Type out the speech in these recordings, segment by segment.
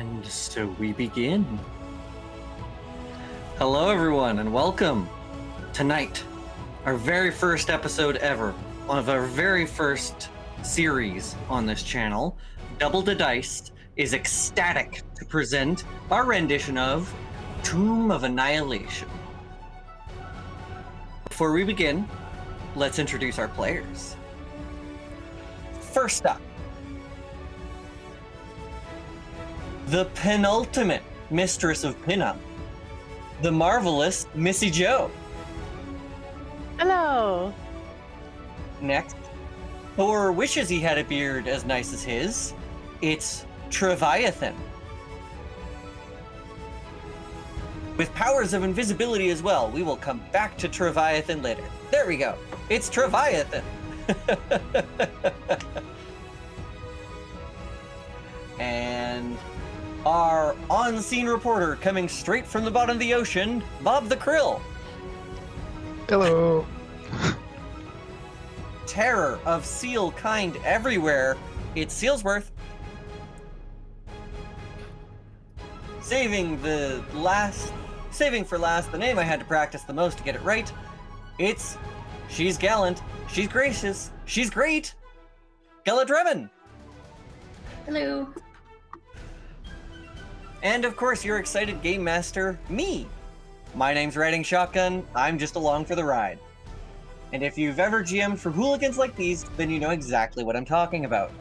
And so we begin. Hello everyone and welcome. Tonight, our very first episode ever, one of our very first series on this channel, Double the Dice, is ecstatic to present our rendition of Tomb of Annihilation. Before we begin, let's introduce our players. First up, the penultimate mistress of pinup, the marvelous Missy Joe. Hello. Next, Thor wishes he had a beard as nice as his. It's Treviathan. With powers of invisibility as well. We will come back to Treviathan later. There we go. It's Treviathan. And our on-scene reporter coming straight from the bottom of the ocean, Bob the Krill. Hello. Terror of seal kind everywhere, it's Sealsworth. Saving for last, the name I had to practice the most to get it right. She's gallant, she's gracious, she's great, Galadreven. Hello. And of course, your excited game master, me. My name's Riding Shotgun, I'm just along for the ride. And if you've ever GM'd for hooligans like these, then you know exactly what I'm talking about.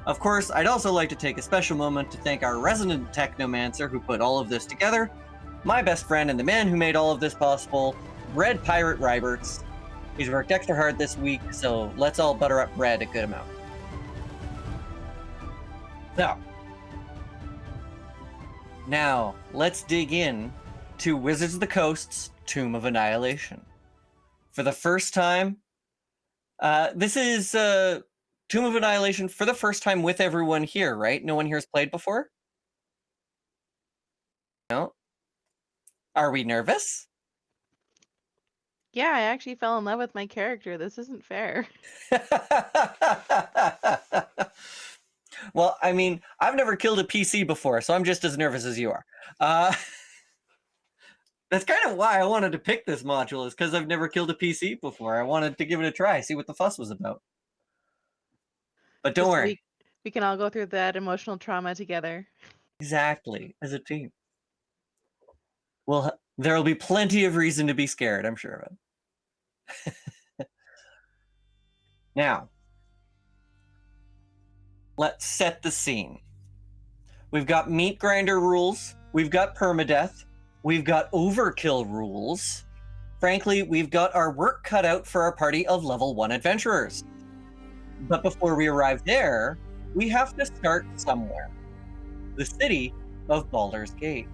Of course, I'd also like to take a special moment to thank our resident technomancer who put all of this together, my best friend and the man who made all of this possible, Red Pirate Ryberts. He's worked extra hard this week, so let's all butter up Red a good amount. So, now let's dig in to Wizards of the Coast's Tomb of Annihilation. For the first time, this is Tomb of Annihilation for the first time with everyone here, right? No one here has played before? No? Are we nervous? Yeah, I actually fell in love with my character. This isn't fair. Well, I mean, I've never killed a PC before, so I'm just as nervous as you are. That's kind of why I wanted to pick this module, is because I've never killed a PC before. I wanted to give it a try, see what the fuss was about. But don't worry. We can all go through that emotional trauma together. Exactly, as a team. Well, there'll be plenty of reason to be scared, I'm sure of it. Now, let's set the scene. We've got meat grinder rules, we've got permadeath, we've got overkill rules. Frankly, we've got our work cut out for our party of level 1 adventurers. But before we arrive there, we have to start somewhere. The city of Baldur's Gate.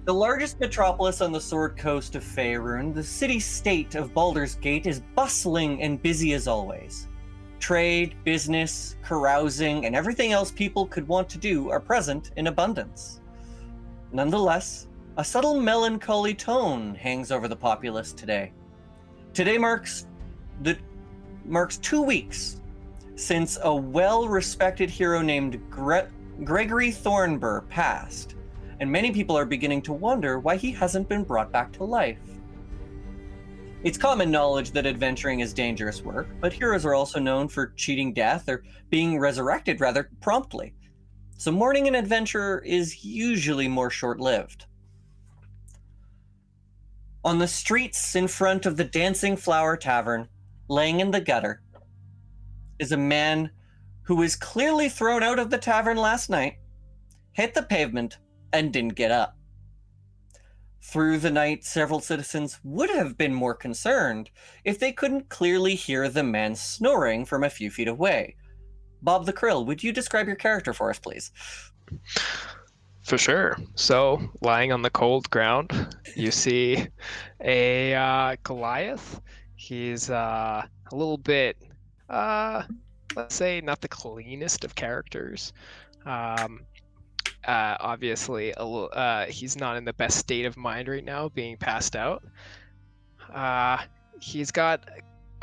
The largest metropolis on the Sword Coast of Faerun, the city-state of Baldur's Gate is bustling and busy as always. Trade, business, carousing, and everything else people could want to do are present in abundance. Nonetheless, a subtle melancholy tone hangs over the populace today. Today marks 2 weeks since a well-respected hero named Gregory Thornburr passed, and many people are beginning to wonder why he hasn't been brought back to life. It's common knowledge that adventuring is dangerous work, but heroes are also known for cheating death or being resurrected rather promptly. So mourning an adventurer is usually more short-lived. On the streets in front of the Dancing Flower Tavern, laying in the gutter, is a man who was clearly thrown out of the tavern last night, hit the pavement, and didn't get up. Through the night, several citizens would have been more concerned if they couldn't clearly hear the man snoring from a few feet away. Bob the Krill, would you describe your character for us, please? For sure. So, lying on the cold ground, you see a Goliath. He's a little bit, let's say, not the cleanest of characters. Obviously, he's not in the best state of mind right now, being passed out. He's got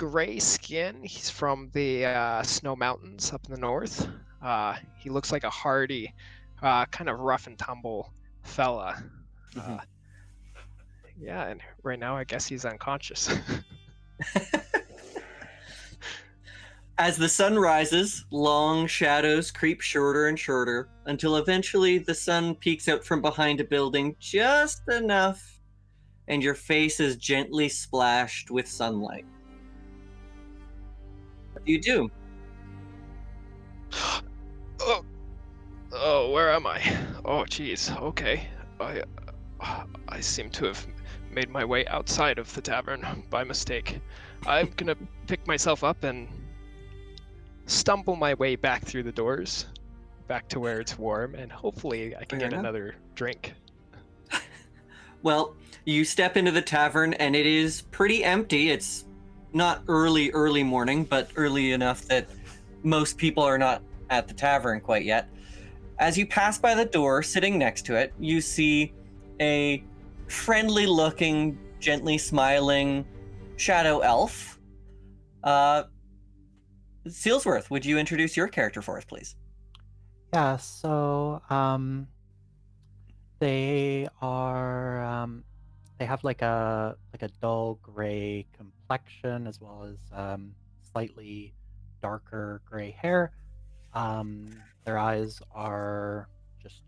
gray skin. He's from the Snow Mountains up in the north. He looks like a hardy, kind of rough and tumble fella. Mhm. Yeah, and right now I guess he's unconscious. As the sun rises, long shadows creep shorter and shorter until eventually the sun peeks out from behind a building just enough, and your face is gently splashed with sunlight. What do you do? Oh, where am I? Oh, geez. Okay. I seem to have made my way outside of the tavern by mistake. I'm gonna pick myself up and stumble my way back through the doors, back to where it's warm, and hopefully I can Fair get enough. another drink. Well, you step into the tavern and it is pretty empty. It's not early morning, but early enough that most people are not at the tavern quite yet. As you pass by the door, sitting next to it, you see a friendly looking, gently smiling shadow elf. Sealsworth, would you introduce your character for us, please? Yeah, so they are they have like a dull gray complexion as well as slightly darker gray hair. Their eyes are just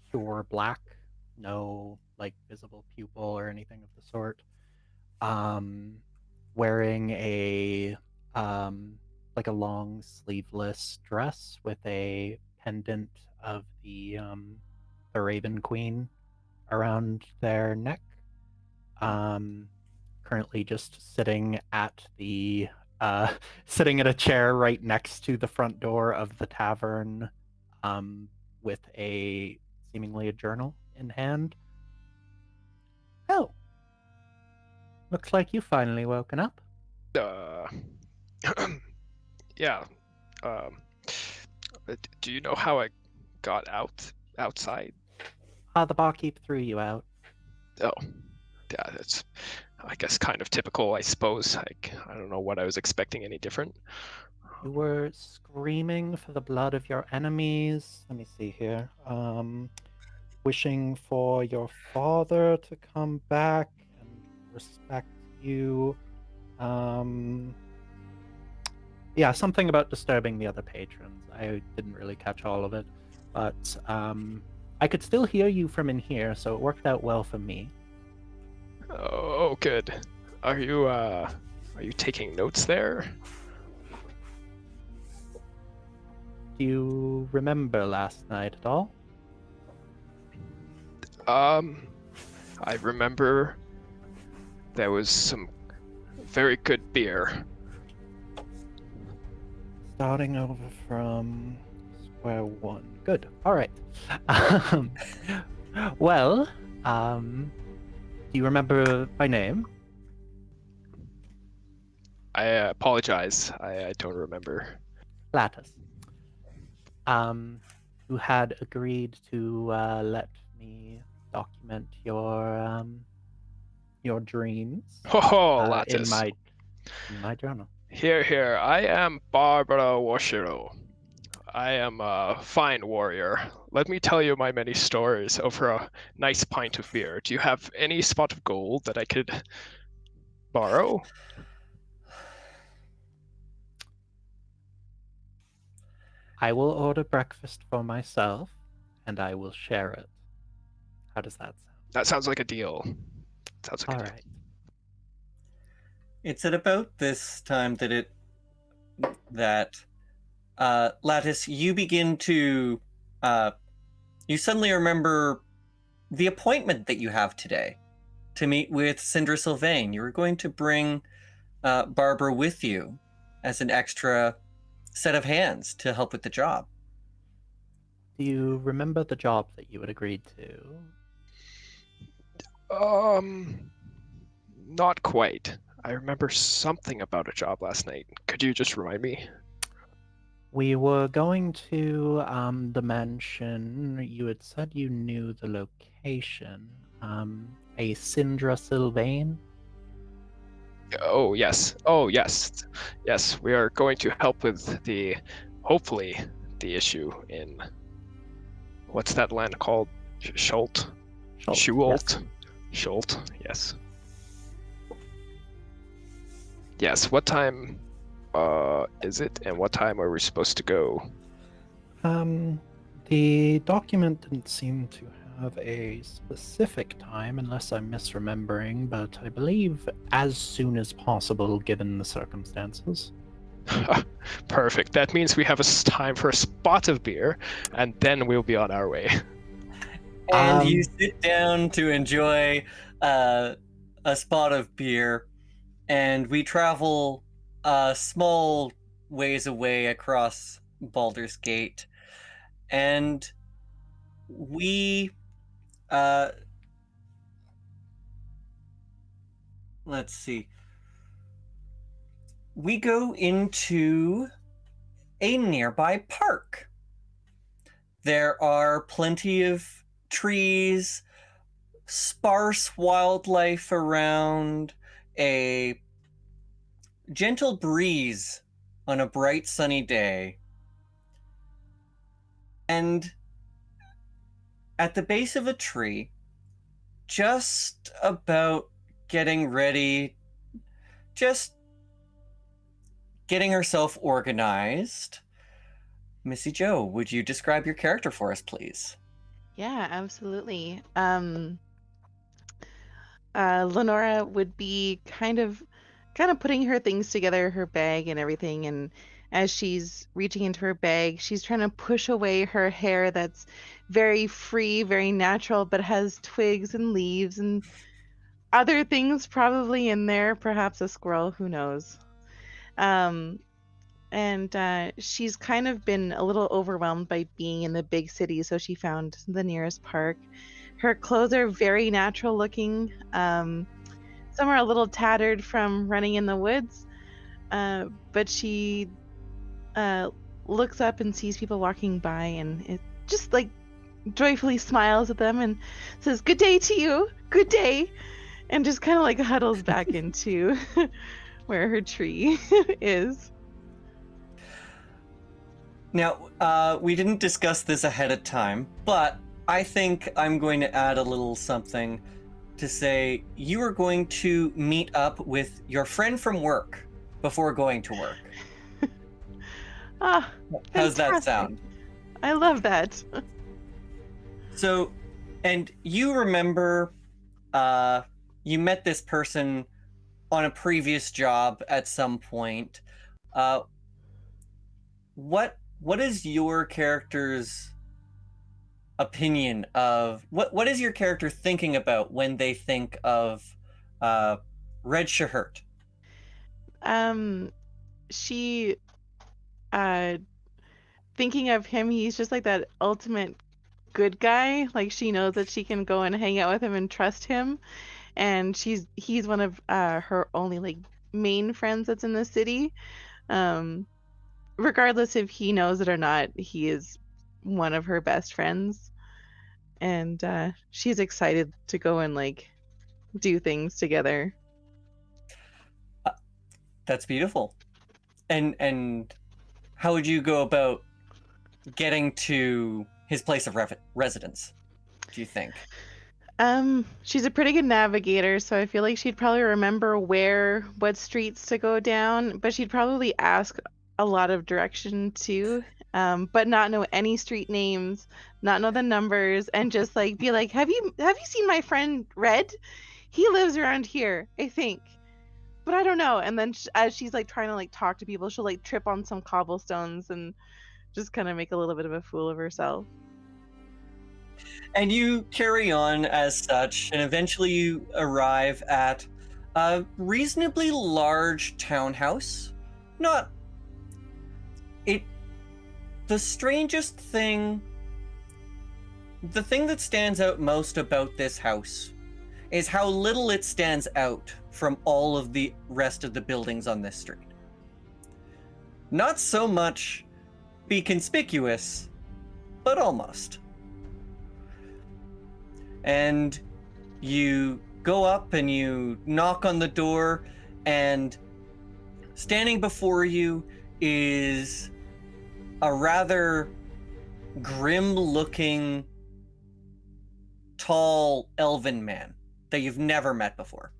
pure black, no like visible pupil or anything of the sort. Wearing a like a long sleeveless dress with a pendant of the Raven Queen around their neck. Currently just sitting at the sitting at a chair right next to the front door of the tavern, with a seemingly a journal in hand. Oh, looks like you finally woken up. Uh, yeah. Do you know how I got outside? The barkeep threw you out. Oh, yeah, that's, I guess, kind of typical, I suppose. I don't know what I was expecting any different. You were screaming for the blood of your enemies. Let me see here. Wishing for your father to come back and respect you. Yeah, something about disturbing the other patrons. I didn't really catch all of it, but I could still hear you from in here, so it worked out well for me. Oh, good. Are you taking notes there? Do you remember last night at all? I remember there was some very good beer. Starting over from square one. Good. All right. Well, do you remember my name? I apologize. I don't remember. Lattice. Who had agreed to let me document your dreams Ho, in Lattice. my journal. Here. I am Barbara Washiro. I am a fine warrior. Let me tell you my many stories over a nice pint of beer. Do you have any spot of gold that I could borrow? I will order breakfast for myself, and I will share it. How does that sound? That sounds like a deal. All right. It's at about this time that Lattice, you begin to you suddenly remember the appointment that you have today to meet with Sindra Sylvain. You were going to bring Barbara with you as an extra set of hands to help with the job. Do you remember the job that you had agreed to? Not quite. I remember something about a job last night. Could you just remind me? We were going to the mansion. You had said you knew the location. A Sindra Sylvain. Oh yes. Oh yes. Yes, we are going to help with hopefully the issue in what's that land called? Chult. Schult, Chult. Yes. Yes. What time is it, and what time are we supposed to go? yes. The document didn't seem to have a specific time, unless I'm misremembering, but I believe as soon as possible, given the circumstances. Perfect. That means we have time for a spot of beer, and then we'll be on our way. And you Um, sit down to enjoy a spot of beer, and we travel small ways away across Baldur's Gate, and we let's see. We go into a nearby park. There are plenty of trees, sparse wildlife around, a gentle breeze on a bright sunny day. And at the base of a tree, just about getting ready, just getting herself organized. Missy Joe, would you describe your character for us, please? Yeah, absolutely. Lenora would be kind of putting her things together, her bag and everything, and as she's reaching into her bag, she's trying to push away her hair that's very free, very natural, but has twigs and leaves and other things probably in there, perhaps a squirrel, who knows. Um, and she's kind of been a little overwhelmed by being in the big city, so she found the nearest park. Her clothes are very natural looking. Some are a little tattered from running in the woods, but she looks up and sees people walking by, and it just like joyfully smiles at them and says, "Good day to you, good day," and just kind of like huddles back into where her tree is. Now, we didn't discuss this ahead of time, but I think I'm going to add a little something to say you are going to meet up with your friend from work before going to work. Ah, How's that fantastic. sound? I love that. So, and you remember you met this person on a previous job at some point. What is your character's opinion of what is your character thinking about when they think of Red Shahert? She uh thinking of him, he's just like that ultimate good guy. Like she knows that she can go and hang out with him and trust him, and he's one of her only like main friends that's in the city. Um, Regardless if he knows it or not, he is one of her best friends, and she's excited to go and like do things together. That's beautiful. And how would you go about getting to his place of residence, do you think? She's a pretty good navigator, so I feel like she'd probably remember what streets to go down, but she'd probably ask a lot of direction too. But not know any street names, not know the numbers, and just like be like, have you seen my friend Red? He lives around here, I think. But I don't know. And then as she's like trying to like talk to people, she'll like trip on some cobblestones and just kind of make a little bit of a fool of herself. And you carry on as such, and eventually you arrive at a reasonably large townhouse. Not it. The strangest thing, the thing that stands out most about this house is how little it stands out from all of the rest of the buildings on this street. Not so much be conspicuous, but almost. And you go up and you knock on the door, And standing before you is a rather grim-looking, tall elven man that you've never met before.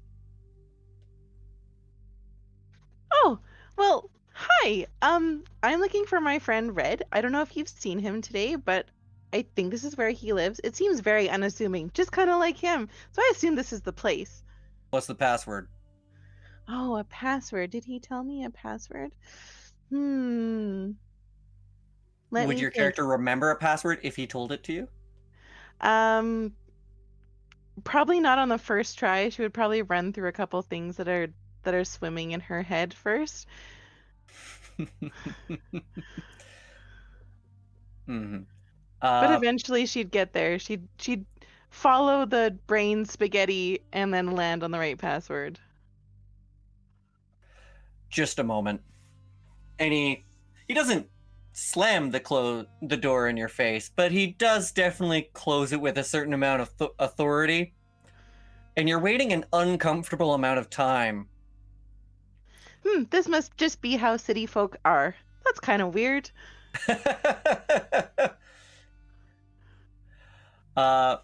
Oh, well, hi. I'm looking for my friend Red. I don't know if you've seen him today, but I think this is where he lives. It seems very unassuming, just kind of like him. So I assume this is the place. What's the password? Oh, a password. Did he tell me a password? Let Would me your think. character remember a password if he told it to you? Probably not on the first try. She would probably run through a couple things that are swimming in her head first. Mm-hmm. But eventually she'd get there. She'd follow the brain spaghetti and then land on the right password. Just a moment. And he doesn't slam the door in your face, but he does definitely close it with a certain amount of authority. And you're waiting an uncomfortable amount of time. This must just be how city folk are. That's kind of weird. And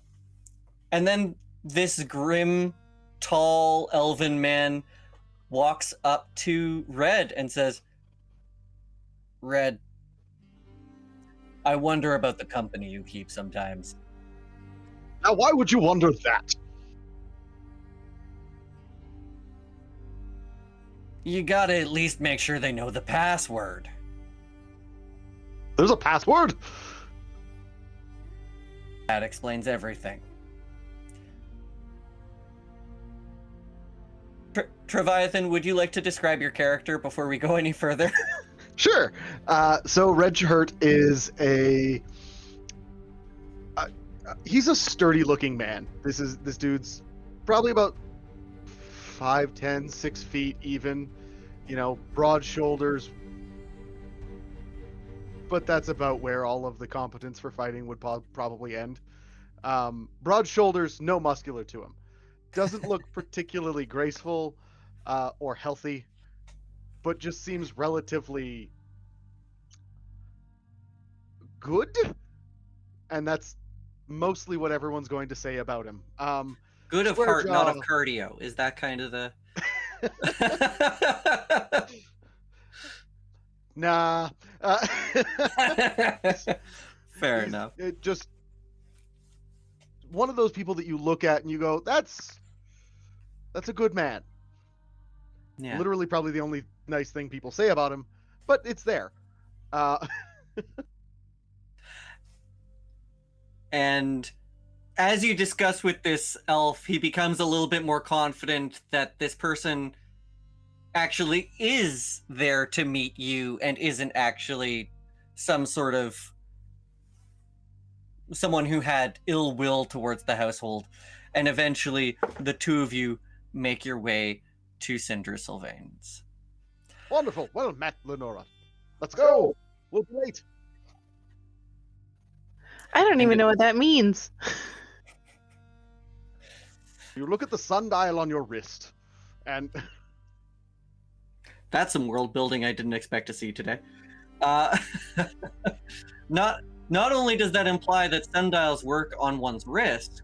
then this grim, tall, elven man walks up to Red and says, Red, I wonder about the company you keep sometimes. Now, why would you wonder that? You gotta at least make sure they know the password. There's a password? That explains everything. Treviathan, would you like to describe your character before we go any further? Sure. So Red Chult is he's a sturdy-looking man. This dude's probably about 5'10", 6 feet even. You know, broad shoulders. But that's about where all of the competence for fighting would probably end. Broad shoulders, no muscular to him. Doesn't look particularly graceful or healthy, but just seems relatively good. And that's mostly what everyone's going to say about him. Good of heart, not of cardio. Is that kind of the... Nah. Fair enough. It just one of those people that you look at and you go, that's a good man. Yeah. Literally probably the only nice thing people say about him, but it's there. And as you discuss with this elf, he becomes a little bit more confident that this person actually is there to meet you and isn't actually some sort of someone who had ill will towards the household. And eventually the two of you make your way to Cinder Sylvain's. Wonderful. Well met, Lenora. Let's go. We'll be late. I don't even know what that means. You look at the sundial on your wrist, and that's some world building I didn't expect to see today. Not only does that imply that sundials work on one's wrist,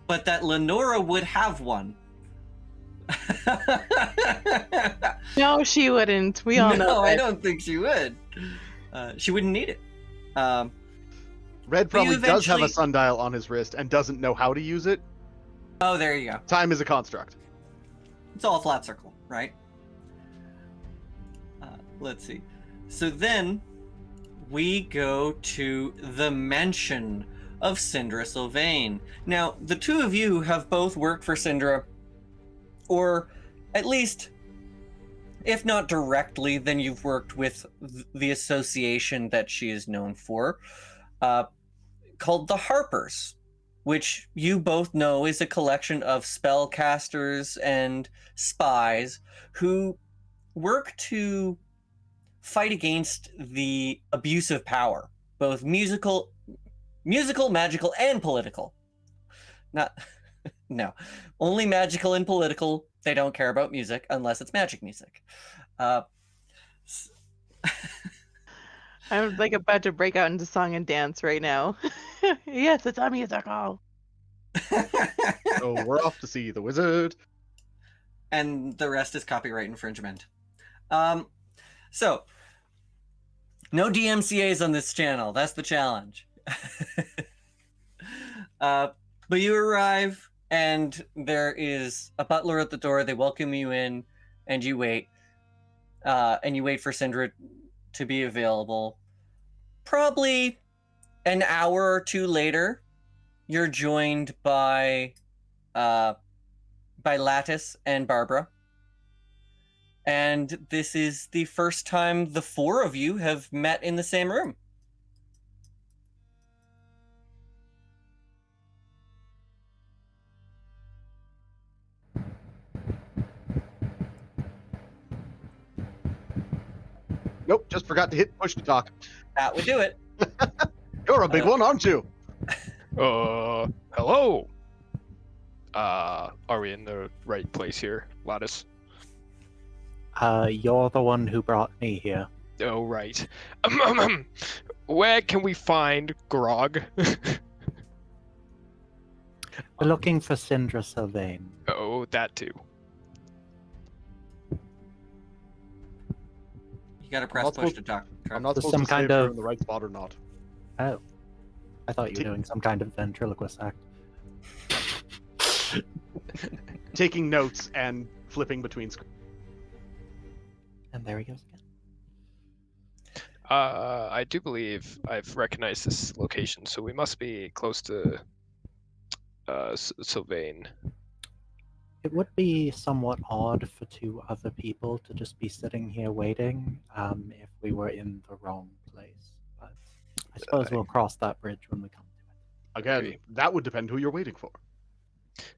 but that Lenora would have one. No, she wouldn't. We all know No, that. I don't think she would. She wouldn't need it. Red probably does have a sundial on his wrist and doesn't know how to use it. Oh, there you go. Time is a construct. It's all a flat circle, right? Let's see. So then we go to the mansion of Syndra Sylvain. Now, the two of you have both worked for Syndra, or at least, if not directly, then you've worked with the association that she is known for, called the Harpers, which you both know is a collection of spellcasters and spies who work to fight against the abuse of power, both musical, magical, and political. Not No, only magical and political. They don't care about music unless it's magic music. I'm like about to break out into song and dance right now. Yes, it's a musical. So we're off to see the wizard. And the rest is copyright infringement. So no DMCA's on this channel. That's the challenge. But you arrive, and there is a butler at the door. They welcome you in, and you wait. And you wait for Syndra to be available. Probably an hour or two later, you're joined by Lattice and Barbara. And this is the first time the four of you have met in the same room. Nope, just forgot to hit push to talk. That would do it. You're a big one, aren't you? Hello. Are we in the right place here, Lattice? You're the one who brought me here. Oh, right. Where can we find Grog? We're looking for Syndra Sylvain. Oh, that too. You gotta press not push supposed- to talk. I'm not There's supposed some to say kind if you're of- in the right spot or not. Oh. I thought you were doing some kind of ventriloquist act. Taking notes and flipping between screens. And there he goes again. I do believe I've recognized this location, so we must be close to Sylvain. It would be somewhat odd for two other people to just be sitting here waiting if we were in the wrong place. But I suppose we'll cross that bridge when we come to it. Again, Maybe. that would depend who you're waiting for.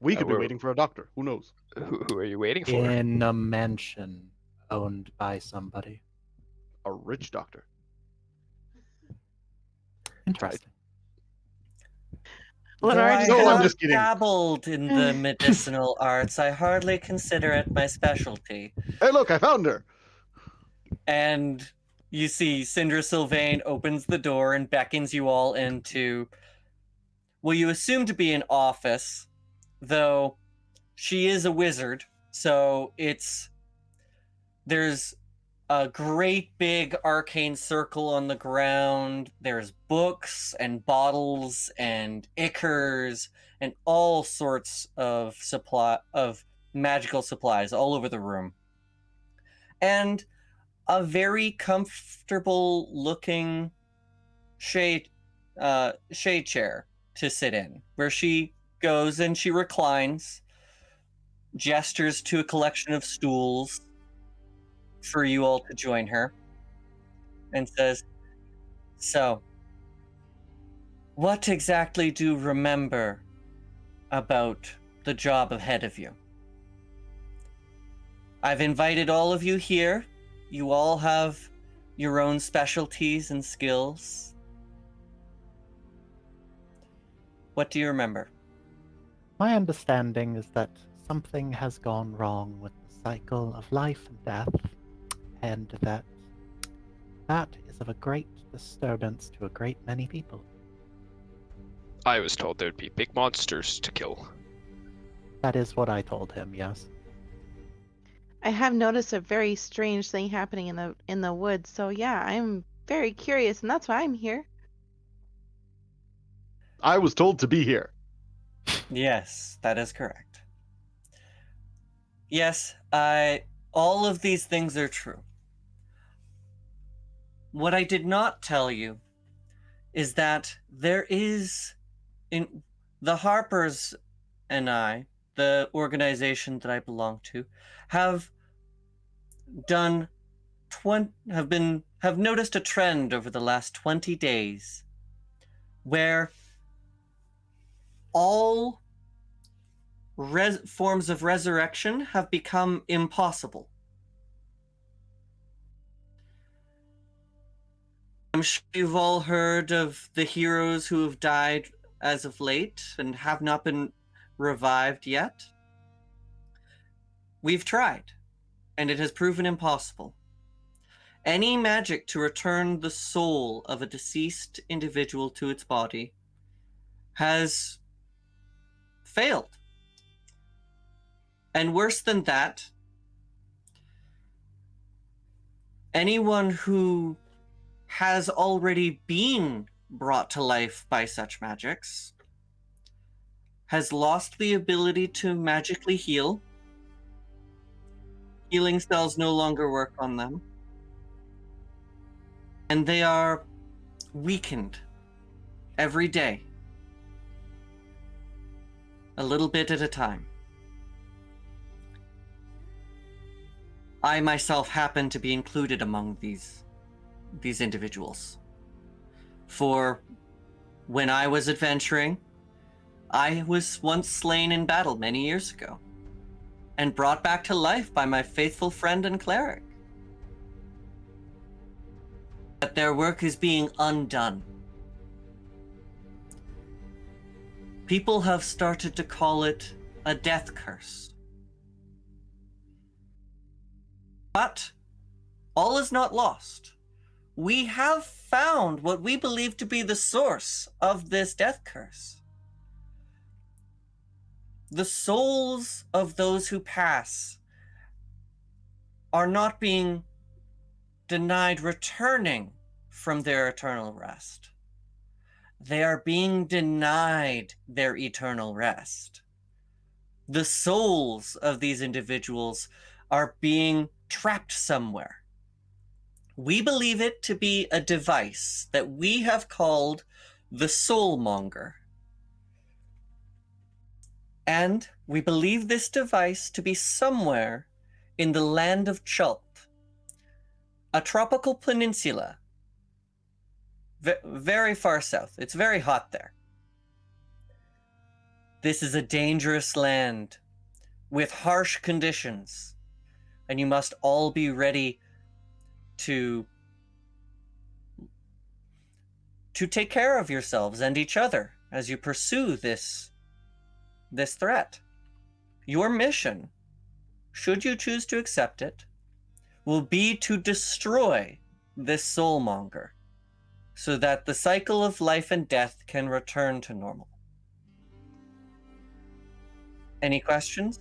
We could be we're- waiting for a doctor. Who knows? Who are you waiting for? In a mansion owned by somebody. A rich doctor. Interesting. Lenore Though I just No, kind I'm of- just kidding. dabbled in the medicinal arts. I hardly consider it my specialty. Hey, look, I found her. And you see Syndra Sylvain opens the door and beckons you all into, well, you assume to be an office, though she is a wizard, so there's a great big arcane circle on the ground. There's books and bottles and ichors and all sorts of magical supplies all over the room. And a very comfortable looking shade chair to sit in, where she goes and she reclines, gestures to a collection of stools for you all to join her, and says, "So, what exactly do you remember about the job ahead of you? I've invited all of you here. You all have your own specialties and skills. What do you remember?" My understanding is that something has gone wrong with the cycle of life and death, and that is of a great disturbance to a great many people. I was told there'd be big monsters to kill. That is what I told him, yes. I have noticed a very strange thing happening in the woods. So yeah, I'm very curious, and that's why I'm here. I was told to be here. Yes, that is correct. Yes, all of these things are true. What I did not tell you is that there is, in the Harpers and I, the organization that I belong to, have noticed a trend over the last 20 days where all forms of resurrection have become impossible. I'm sure you've all heard of the heroes who have died as of late and have not been revived yet. We've tried, and it has proven impossible. Any magic to return the soul of a deceased individual to its body has failed. And worse than that, anyone who has already been brought to life by such magics has lost the ability to magically heal. Healing spells no longer work on them. And they are weakened every day, a little bit at a time. I myself happen to be included among these individuals. For when I was adventuring, I was once slain in battle many years ago, and brought back to life by my faithful friend and cleric. But their work is being undone. People have started to call it a death curse. But all is not lost. We have found what we believe to be the source of this death curse. The souls of those who pass are not being denied returning from their eternal rest. They are being denied their eternal rest. The souls of these individuals are being trapped somewhere. We believe it to be a device that we have called the Soulmonger. And we believe this device to be somewhere in the land of Chult, a tropical peninsula, very far south. It's very hot there. This is a dangerous land with harsh conditions, and you must all be ready to take care of yourselves and each other as you pursue this threat. Your mission, should you choose to accept it, will be to destroy this Soulmonger so that the cycle of life and death can return to normal. Any questions?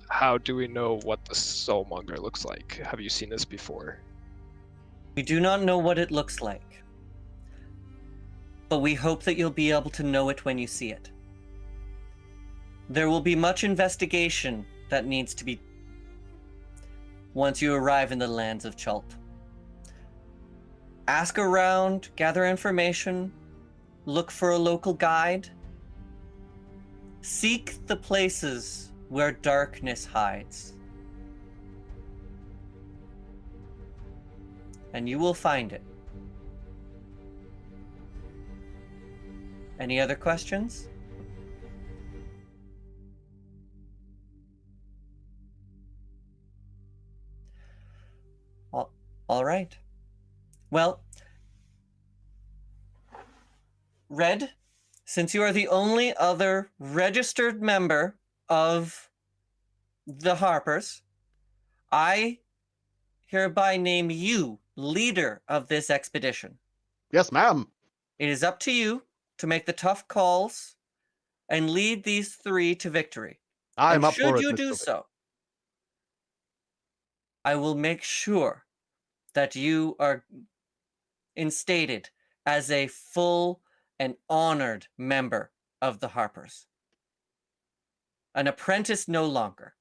How do we know what the Soulmonger looks like? Have you seen this before? We do not know what it looks like, but we hope that you'll be able to know it when you see it. There will be much investigation that needs to be once you arrive in the lands of Chult. Ask around, gather information, look for a local guide. Seek the places where darkness hides, and you will find it. Any other questions? All right. Well, Red, since you are the only other registered member of the Harpers, I hereby name you leader of this expedition. Yes, ma'am. It is up to you to make the tough calls and lead these three to victory. I'm and up for should it, you Mr. do Vic. so, I will make sure that you are instated as a full and honored member of the Harpers. An apprentice no longer.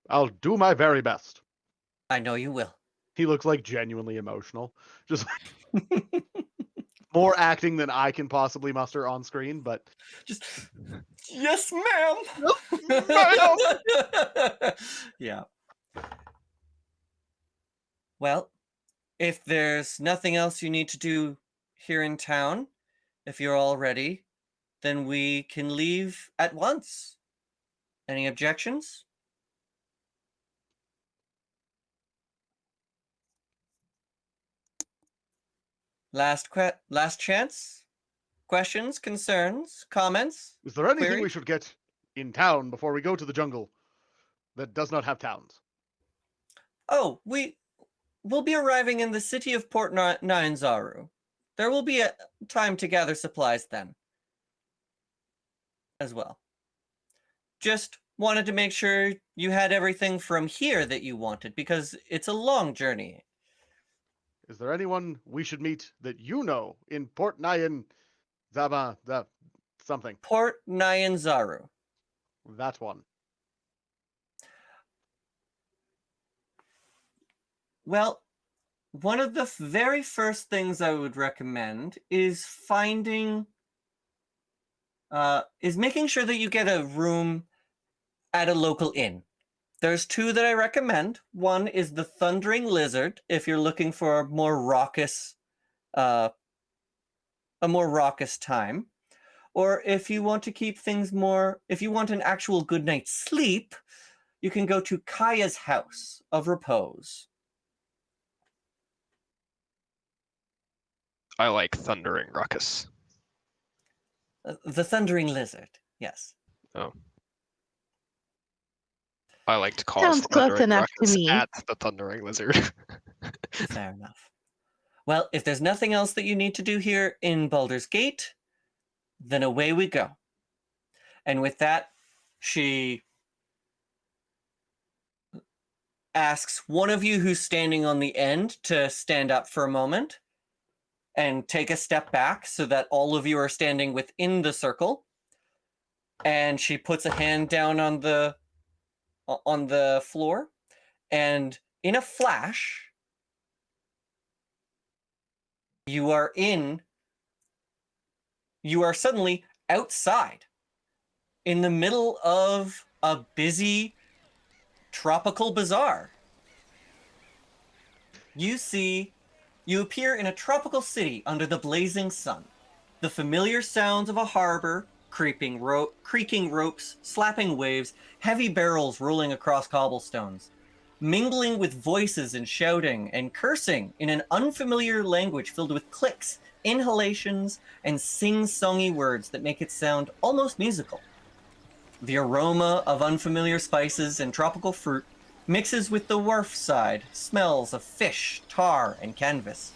I'll do my very best. I know you will. He looks like genuinely emotional. Just more acting than I can possibly muster on screen, but Just, yes, ma'am. Yeah. Well, if there's nothing else you need to do here in town, if you're all ready, then we can leave at once. Any objections? Last chance? Questions, concerns, comments? Is there anything Query? we should get in town before we go to the jungle that does not have towns? Oh, we'll be arriving in the city of Port Nyanzaru. There will be a time to gather supplies then, as well. Just wanted to make sure you had everything from here that you wanted, because it's a long journey. Is there anyone we should meet that you know in Port Nyan something? Port Nyanzaru. That one. Well, one of the very first things I would recommend is making sure that you get a room at a local inn. There's two that I recommend. One is the Thundering Lizard, if you're looking for a more raucous time. Or if you want to keep things if you want an actual good night's sleep, you can go to Kaya's House of Repose. I like Thundering Ruckus. The Thundering Lizard, yes. Oh. I like to call Sounds it close Thundering enough to Ruckus me. at the Thundering Lizard. Fair enough. Well, if there's nothing else that you need to do here in Baldur's Gate, then away we go. And with that, she asks one of you who's standing on the end to stand up for a moment and take a step back so that all of you are standing within the circle. And she puts a hand down on the floor, and in a flash, you are suddenly outside in the middle of a busy tropical bazaar. You appear in a tropical city under the blazing sun. The familiar sounds of a harbor, creaking ropes, slapping waves, heavy barrels rolling across cobblestones, mingling with voices and shouting and cursing in an unfamiliar language filled with clicks, inhalations, and sing-songy words that make it sound almost musical. The aroma of unfamiliar spices and tropical fruit mixes with the wharf-side smells of fish, tar, and canvas.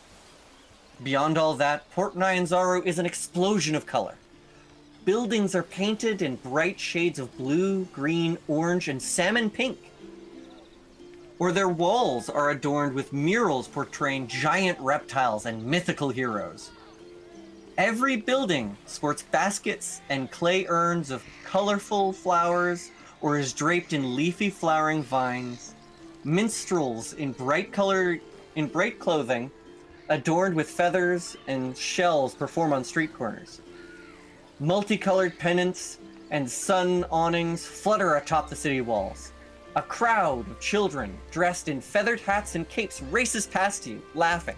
Beyond all that, Port Nyanzaru is an explosion of color. Buildings are painted in bright shades of blue, green, orange, and salmon pink. Or their walls are adorned with murals portraying giant reptiles and mythical heroes. Every building sports baskets and clay urns of colorful flowers or is draped in leafy flowering vines. Minstrels in bright clothing, adorned with feathers and shells, perform on street corners. Multicolored pennants and sun awnings flutter atop the city walls. A crowd of children dressed in feathered hats and capes races past you, laughing.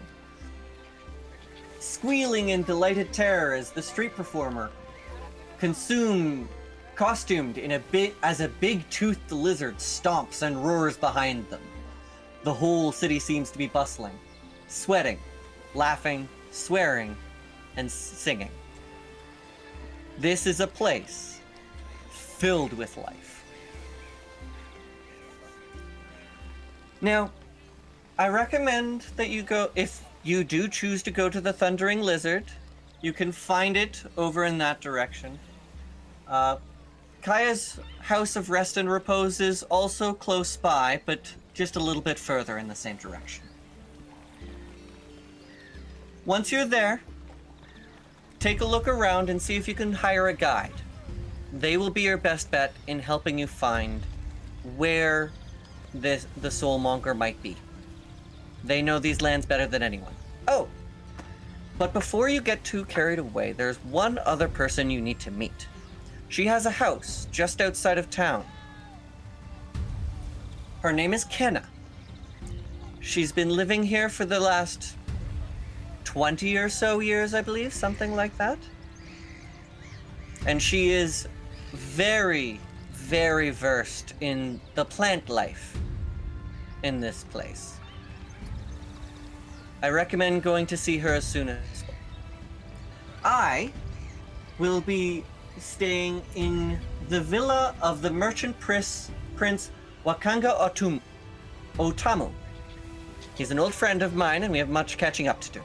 Squealing in delighted terror as the street performer, costumed as a big-toothed lizard stomps and roars behind them. The whole city seems to be bustling, sweating, laughing, swearing, and singing. This is a place filled with life. Now, I recommend that you go, if you do choose to go to the Thundering Lizard, you can find it over in that direction. Kaya's House of Rest and Repose is also close by, but just a little bit further in the same direction. Once you're there, take a look around and see if you can hire a guide. They will be your best bet in helping you find where the Soulmonger might be. They know these lands better than anyone. Oh, but before you get too carried away, there's one other person you need to meet. She has a house just outside of town. Her name is Kenna. She's been living here for the last 20 or so years, I believe, something like that. And she is very, very versed in the plant life in this place. I recommend going to see her as soon as possible. I will be staying in the villa of the merchant Prince Wakanga Otamu. He's an old friend of mine, and we have much catching up to do.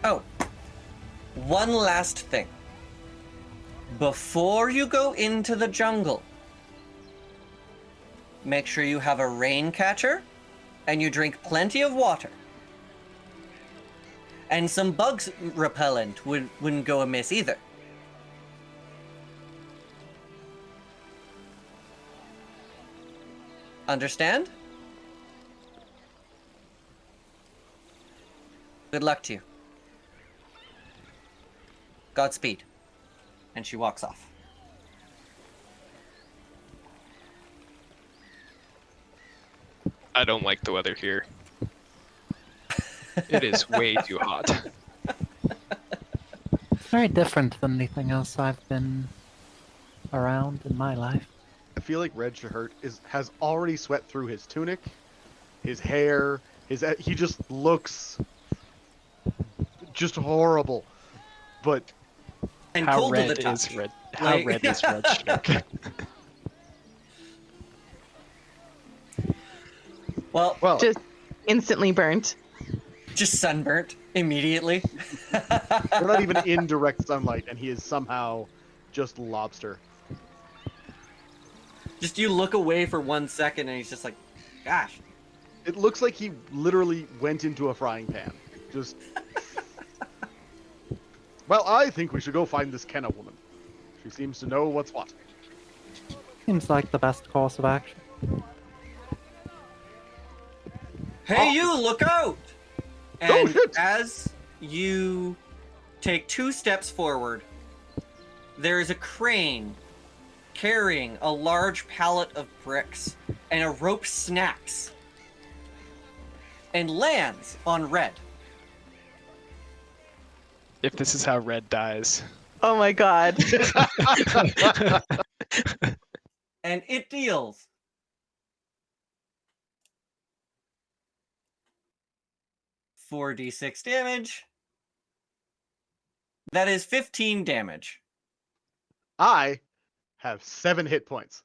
Oh, one last thing. Before you go into the jungle, make sure you have a rain catcher, and you drink plenty of water. And some bugs repellent wouldn't go amiss either. Understand? Good luck to you. Godspeed. And she walks off. I don't like the weather here. It is way too hot. Very different than anything else I've been around in my life. I feel like Red Shahert has already sweat through his tunic, his hair, he just looks just horrible. But And How cold to the red touch. is red? How Like- red is red Schnick? Well, well, Just instantly burnt. just sunburnt immediately. we're not even in direct sunlight, and he is somehow just lobster. Just you look away for 1 second and he's just like, gosh. It looks like he literally went into a frying pan. Just. Well, I think we should go find this Kenna woman. She seems to know what's what. Seems like the best course of action. Hey, you, look out! Oh, And shit. as you take 2 steps forward, there is a crane carrying a large pallet of bricks, and a rope snaps and lands on Red. If this is how red dies. Oh my god. And it deals 4d6 damage. That is 15 damage. I have 7 hit points.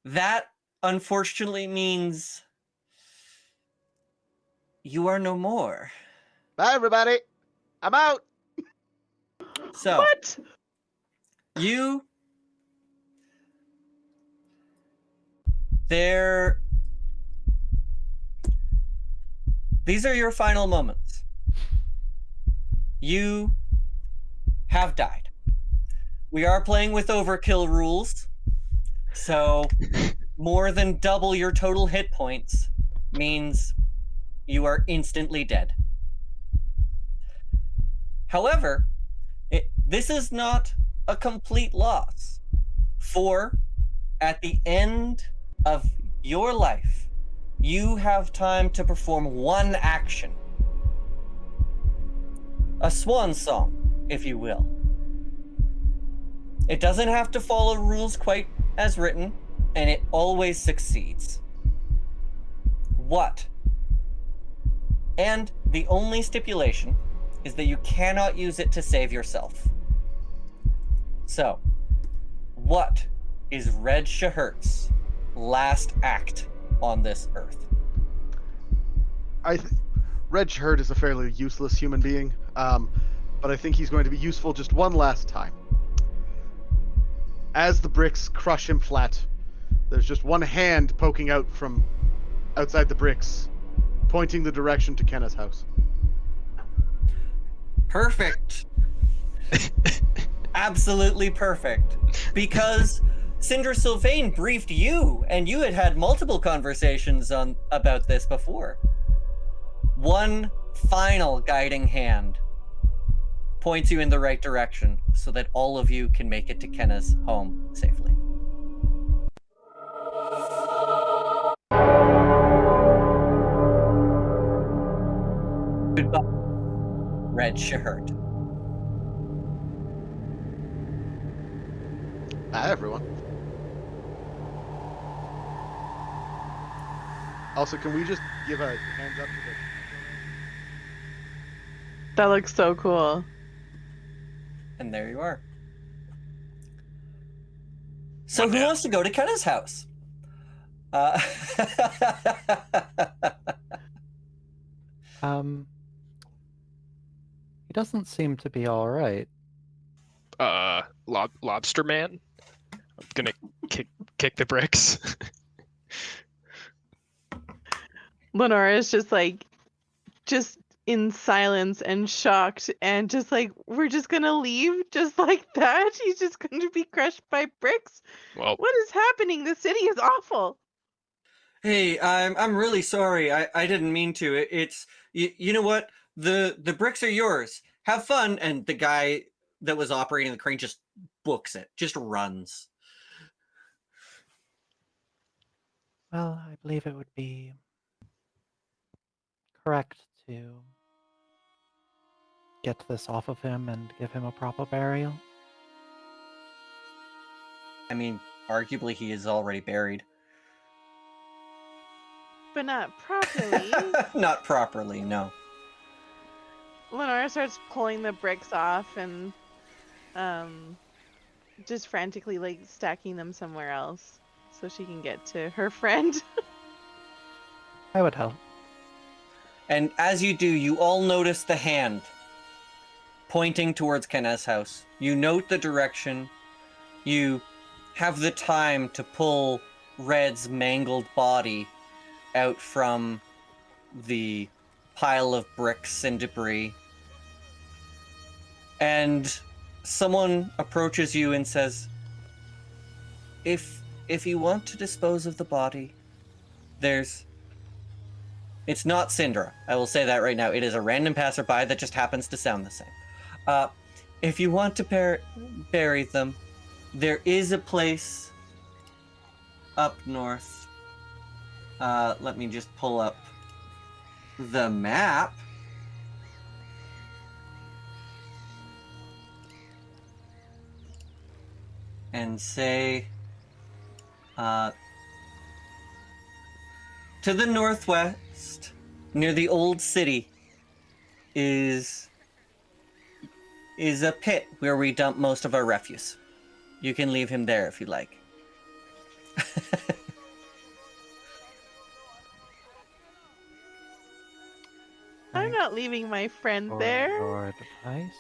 That unfortunately means you are no more. Bye, everybody. I'm out. So What? you there these are your final moments. You have died. We are playing with overkill rules, so more than double your total hit points means you are instantly dead. However, this is not a complete loss, for at the end of your life, you have time to perform one action. A swan song, if you will. It doesn't have to follow rules quite as written, and it always succeeds. What? And the only stipulation is that you cannot use it to save yourself. So, what is Red Shahert's last act on this earth? Red Shahert is a fairly useless human being, but I think he's going to be useful just one last time. As the bricks crush him flat, there's just one hand poking out from outside the bricks, pointing the direction to Kenna's house. Perfect. Absolutely perfect. Because Sindra Sylvain briefed you, and you had multiple conversations about this before. One final guiding hand points you in the right direction so that all of you can make it to Kenna's home safely. Goodbye, Red Shahert. Hi, everyone. Also, can we just give a hands up to That looks so cool. And there you are. So One who down. wants to go to Kenna's house? Uh, He doesn't seem to be all right. Lobster man. I'm gonna kick the bricks. Lenora is just in silence and shocked and just like, we're just gonna leave just like that? He's just going to be crushed by bricks? Well, What is happening? The city is awful. hey, I'm really sorry. I didn't mean to. It's you know what? The bricks are yours. Have fun. And the guy that was operating the crane just books it, just runs. Well, I believe it would be correct to get this off of him and give him a proper burial. I mean, arguably he is already buried. But not properly. Not properly, no. Lenora starts pulling the bricks off and just frantically like stacking them somewhere else so she can get to her friend. I would help. And as you do, you all notice the hand pointing towards Kenna's house. You note the direction. You have the time to pull Red's mangled body out from the pile of bricks and debris. And someone approaches you and says, if you want to dispose of the body, it's not Syndra. I will say that right now. It is a random passerby that just happens to sound the same. If you want to bury them, there is a place up north. Let me just pull up the map. And say, to the northwest, near the old city, is a pit where we dump most of our refuse. You can leave him there if you like. I'm not leaving my friend there. Your advice.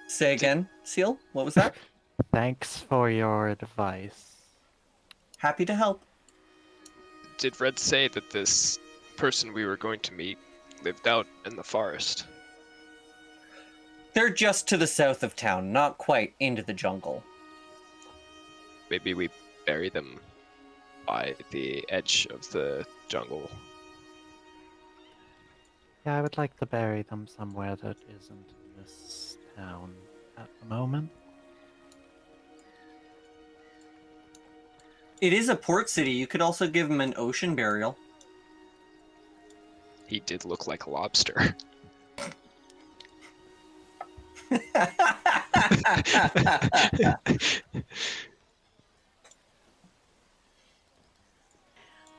Say again, Seal? What was that? Thanks for your advice. Happy to help. did Red say that this person we were going to meet lived out in the forest? They're just to the south of town, not quite into the jungle. Maybe we bury them by the edge of the jungle. Yeah, I would like to bury them somewhere that isn't in this town at the moment. It is a port city. You could also give him an ocean burial. He did look like a lobster.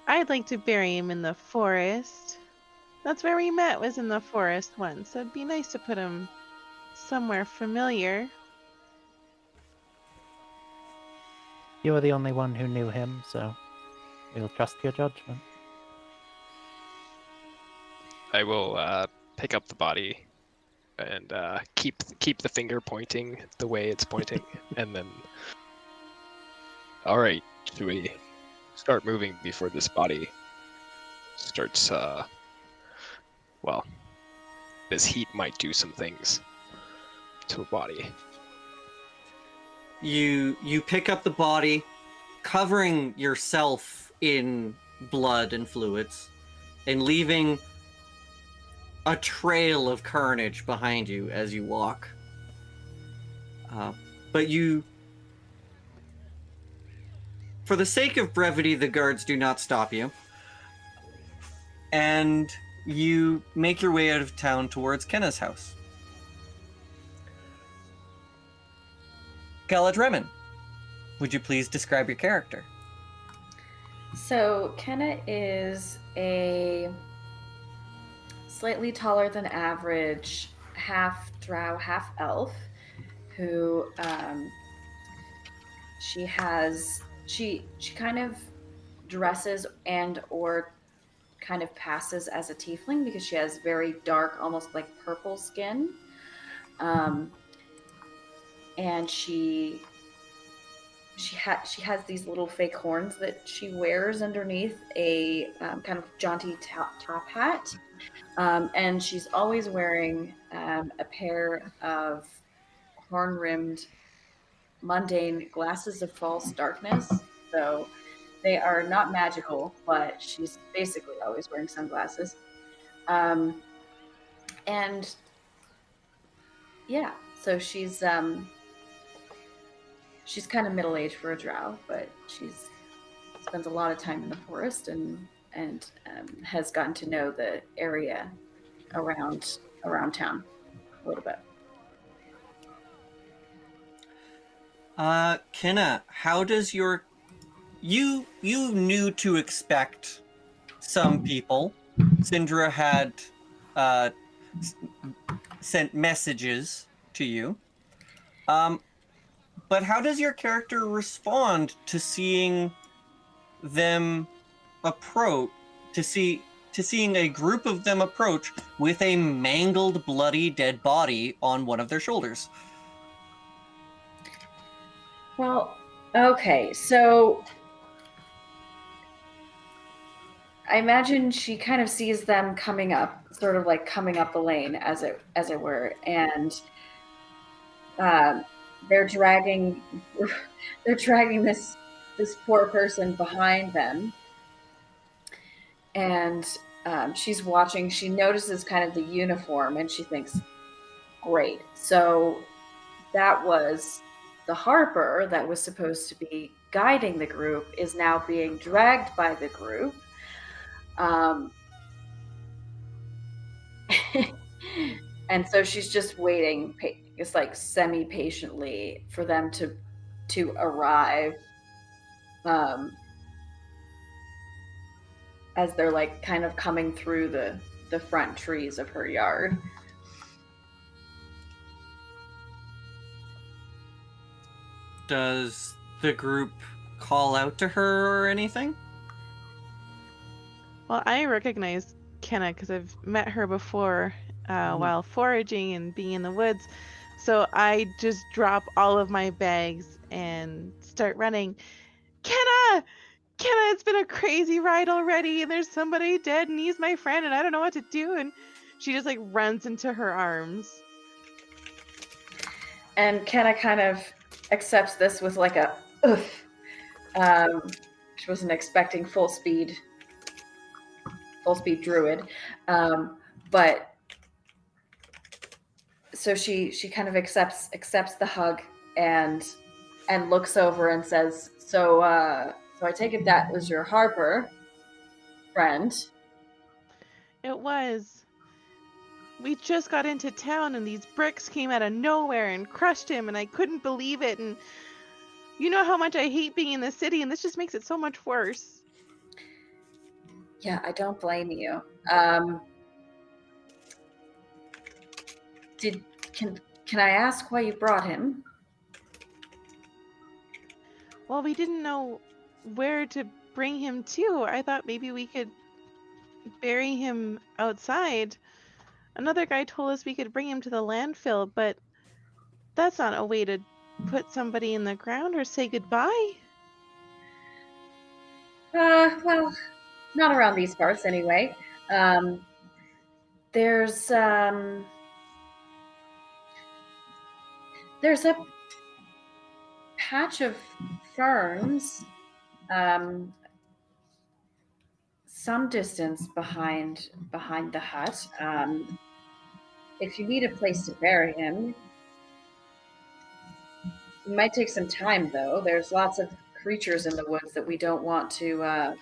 I'd like to bury him in the forest. That's where we met, was in the forest once. So it'd be nice to put him somewhere familiar. You were the only one who knew him, so we'll trust your judgment. I will pick up the body and keep the finger pointing the way it's pointing, and then. All right, should we start moving before this body starts? Well, this heat might do some things to a body. You pick up the body, covering yourself in blood and fluids, and leaving a trail of carnage behind you as you walk. But you, for the sake of brevity, the guards do not stop you. And you make your way out of town towards Kenna's house. Galadremen, would you please describe your character? So Kenna is a slightly taller than average, half drow, half elf, who she kind of dresses and or kind of passes as a tiefling because she has very dark, almost like purple skin. And she has these little fake horns that she wears underneath a kind of jaunty top hat. And she's always wearing a pair of horn-rimmed, mundane glasses of false darkness. So they are not magical, but she's basically always wearing sunglasses. And yeah, so she's kind of middle-aged for a drow, but she's spends a lot of time in the forest and has gotten to know the area around town a little bit. Kenna, how does you knew to expect some people. Syndra had sent messages to you. But how does your character respond to seeing them approach, seeing a group of them approach with a mangled, bloody, dead body on one of their shoulders? Well, okay, so I imagine she kind of sees them coming up, sort of like coming up the lane, as it were, and they're dragging this poor person behind them, and she's watching. She notices kind of the uniform, and she thinks, "Great, so that was the Harper that was supposed to be guiding the group is now being dragged by the group." And so she's just waiting, it's like semi-patiently, for them to arrive, as they're like kind of coming through the front trees of her yard. Does the group call out to her or anything? Well, I recognize Kenna because I've met her before while foraging and being in the woods. So I just drop all of my bags and start running. Kenna! Kenna, it's been a crazy ride already, and there's somebody dead, and he's my friend, and I don't know what to do. And she just like runs into her arms. And Kenna kind of accepts this with like a oof. She wasn't expecting full speed druid, but so she kind of accepts the hug and looks over and says, so I take it that was your Harper friend. It was. We just got into town and these bricks came out of nowhere and crushed him, and I couldn't believe it. And you know how much I hate being in the city, and this just makes it so much worse. Yeah, I don't blame you. Can I ask why you brought him? Well, we didn't know where to bring him to. I thought maybe we could bury him outside. Another guy told us we could bring him to the landfill, but that's not a way to put somebody in the ground or say goodbye. Well, not around these parts anyway. There's a patch of ferns some distance behind the hut. If you need a place to bury him, it might take some time, though. There's lots of creatures in the woods that we don't want to,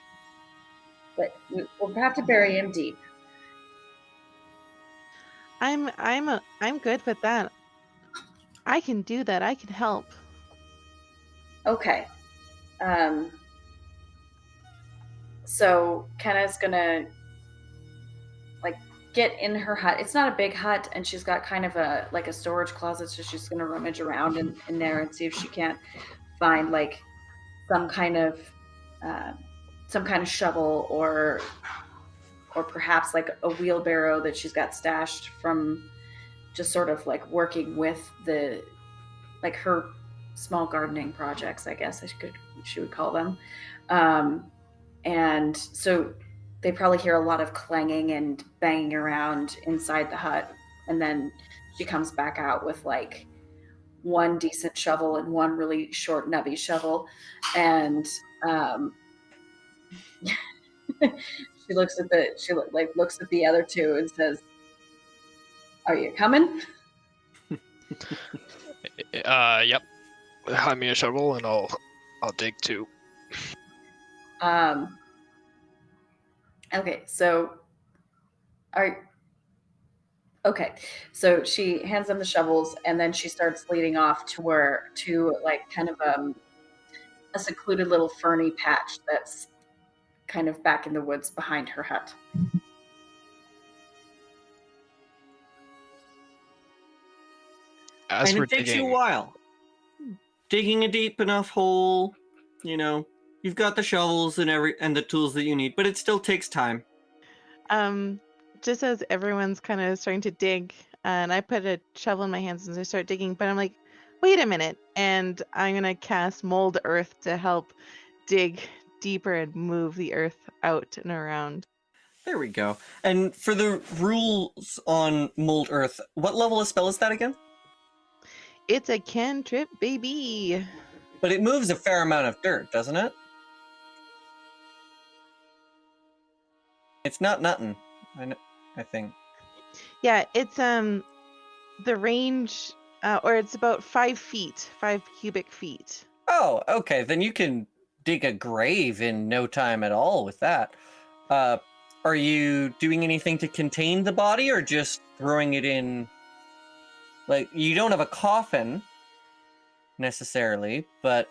but we'll have to bury him deep. I'm good with that. I can do that. I can help. Okay. So Kenna's gonna like get in her hut. It's not a big hut, and she's got kind of a storage closet, so she's going to rummage around in there and see if she can't find like some kind of shovel or perhaps like a wheelbarrow that she's got stashed from just sort of like working with her small gardening projects, I guess she would call them. And so they probably hear a lot of clanging and banging around inside the hut. And then she comes back out with like one decent shovel and one really short nubby shovel. And she looks at the other two and says, "Are you coming?" Yep. Hand me a shovel and I'll dig too. Okay, so so she hands them the shovels, and then she starts leading off to like kind of a secluded little ferny patch that's kind of back in the woods behind her hut. As And we're it takes you a digging, while. Digging a deep enough hole, you've got the shovels and the tools that you need, but it still takes time. Just as everyone's kind of starting to dig, and I put a shovel in my hands and I start digging, but I'm like, wait a minute, and I'm gonna cast Mold Earth to help dig deeper and move the earth out and around. There we go. And for the rules on Mold Earth, what level of spell is that again? It's a cantrip, baby. But it moves a fair amount of dirt, doesn't it? It's not nothing, I think. Yeah, it's the range, or it's about 5 feet, 5 cubic feet. Oh, okay. Then you can dig a grave in no time at all with that. Are you doing anything to contain the body, or just throwing it in? Like, you don't have a coffin necessarily, but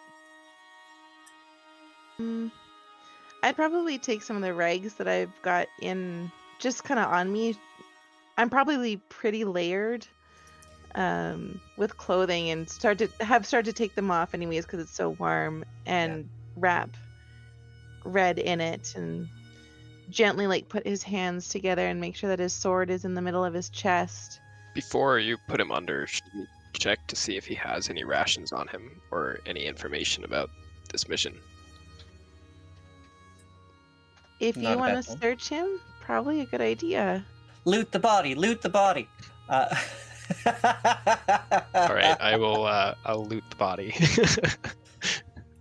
I'd probably take some of the rags that I've got in just kind of on me. I'm probably pretty layered with clothing, and start to take them off anyways because it's so warm, and wrap Red in it and gently like put his hands together and make sure that his sword is in the middle of his chest. before you put him under, should you check to see if he has any rations on him or any information about this mission? If Not you a want bad to thing. search him, probably a good idea. Loot the body. All right, I will. I'll loot the body.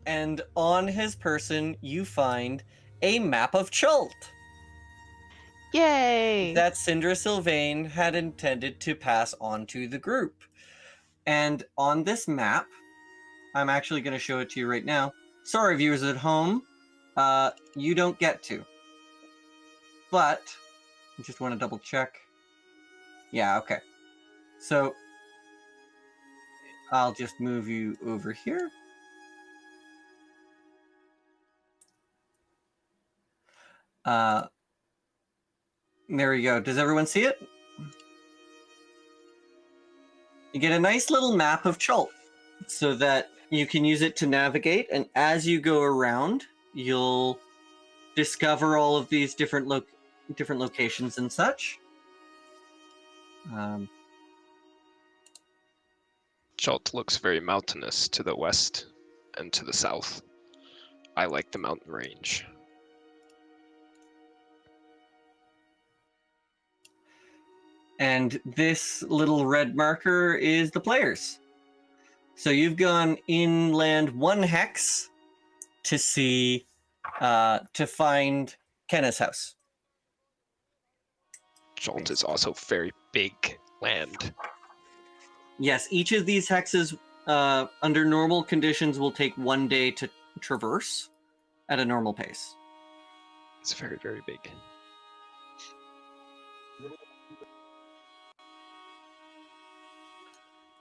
And on his person, you find a map of Chult Yay! that Syndra Sylvain had intended to pass on to the group. And on this map, I'm actually going to show it to you right now. Sorry, viewers at home, you don't get to. But I just want to double check. Yeah, okay. So I'll just move you over here. There we go. Does everyone see it? You get a nice little map of Chult so that you can use it to navigate, and as you go around, you'll discover all of these different locations and such. Chult looks very mountainous to the west and to the south. I like the mountain range. And this little red marker is the players. So you've gone inland 1 hex to see, to find Kenna's house. Chult is also very big land. Yes, each of these hexes, under normal conditions, will take 1 day to traverse at a normal pace. It's very, very big.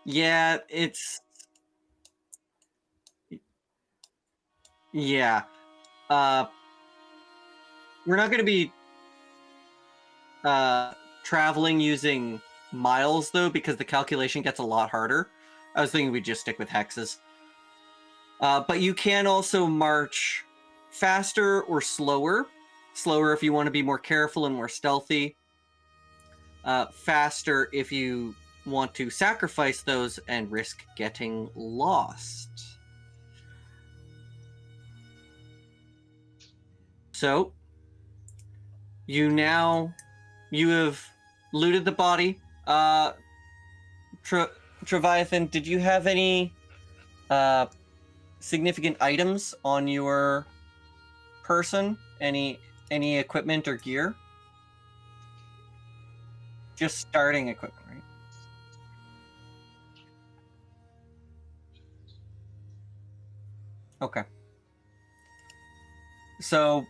Yeah, it's... Yeah. We're not going to be traveling using miles, though, because the calculation gets a lot harder. I was thinking we'd just stick with hexes. But you can also march faster or slower. Slower if you want to be more careful and more stealthy. Faster if you want to sacrifice those and risk getting lost. So, you have looted the body. Treviathan, did you have any significant items on your person? Any equipment or gear? Just starting equipment, right? Okay. So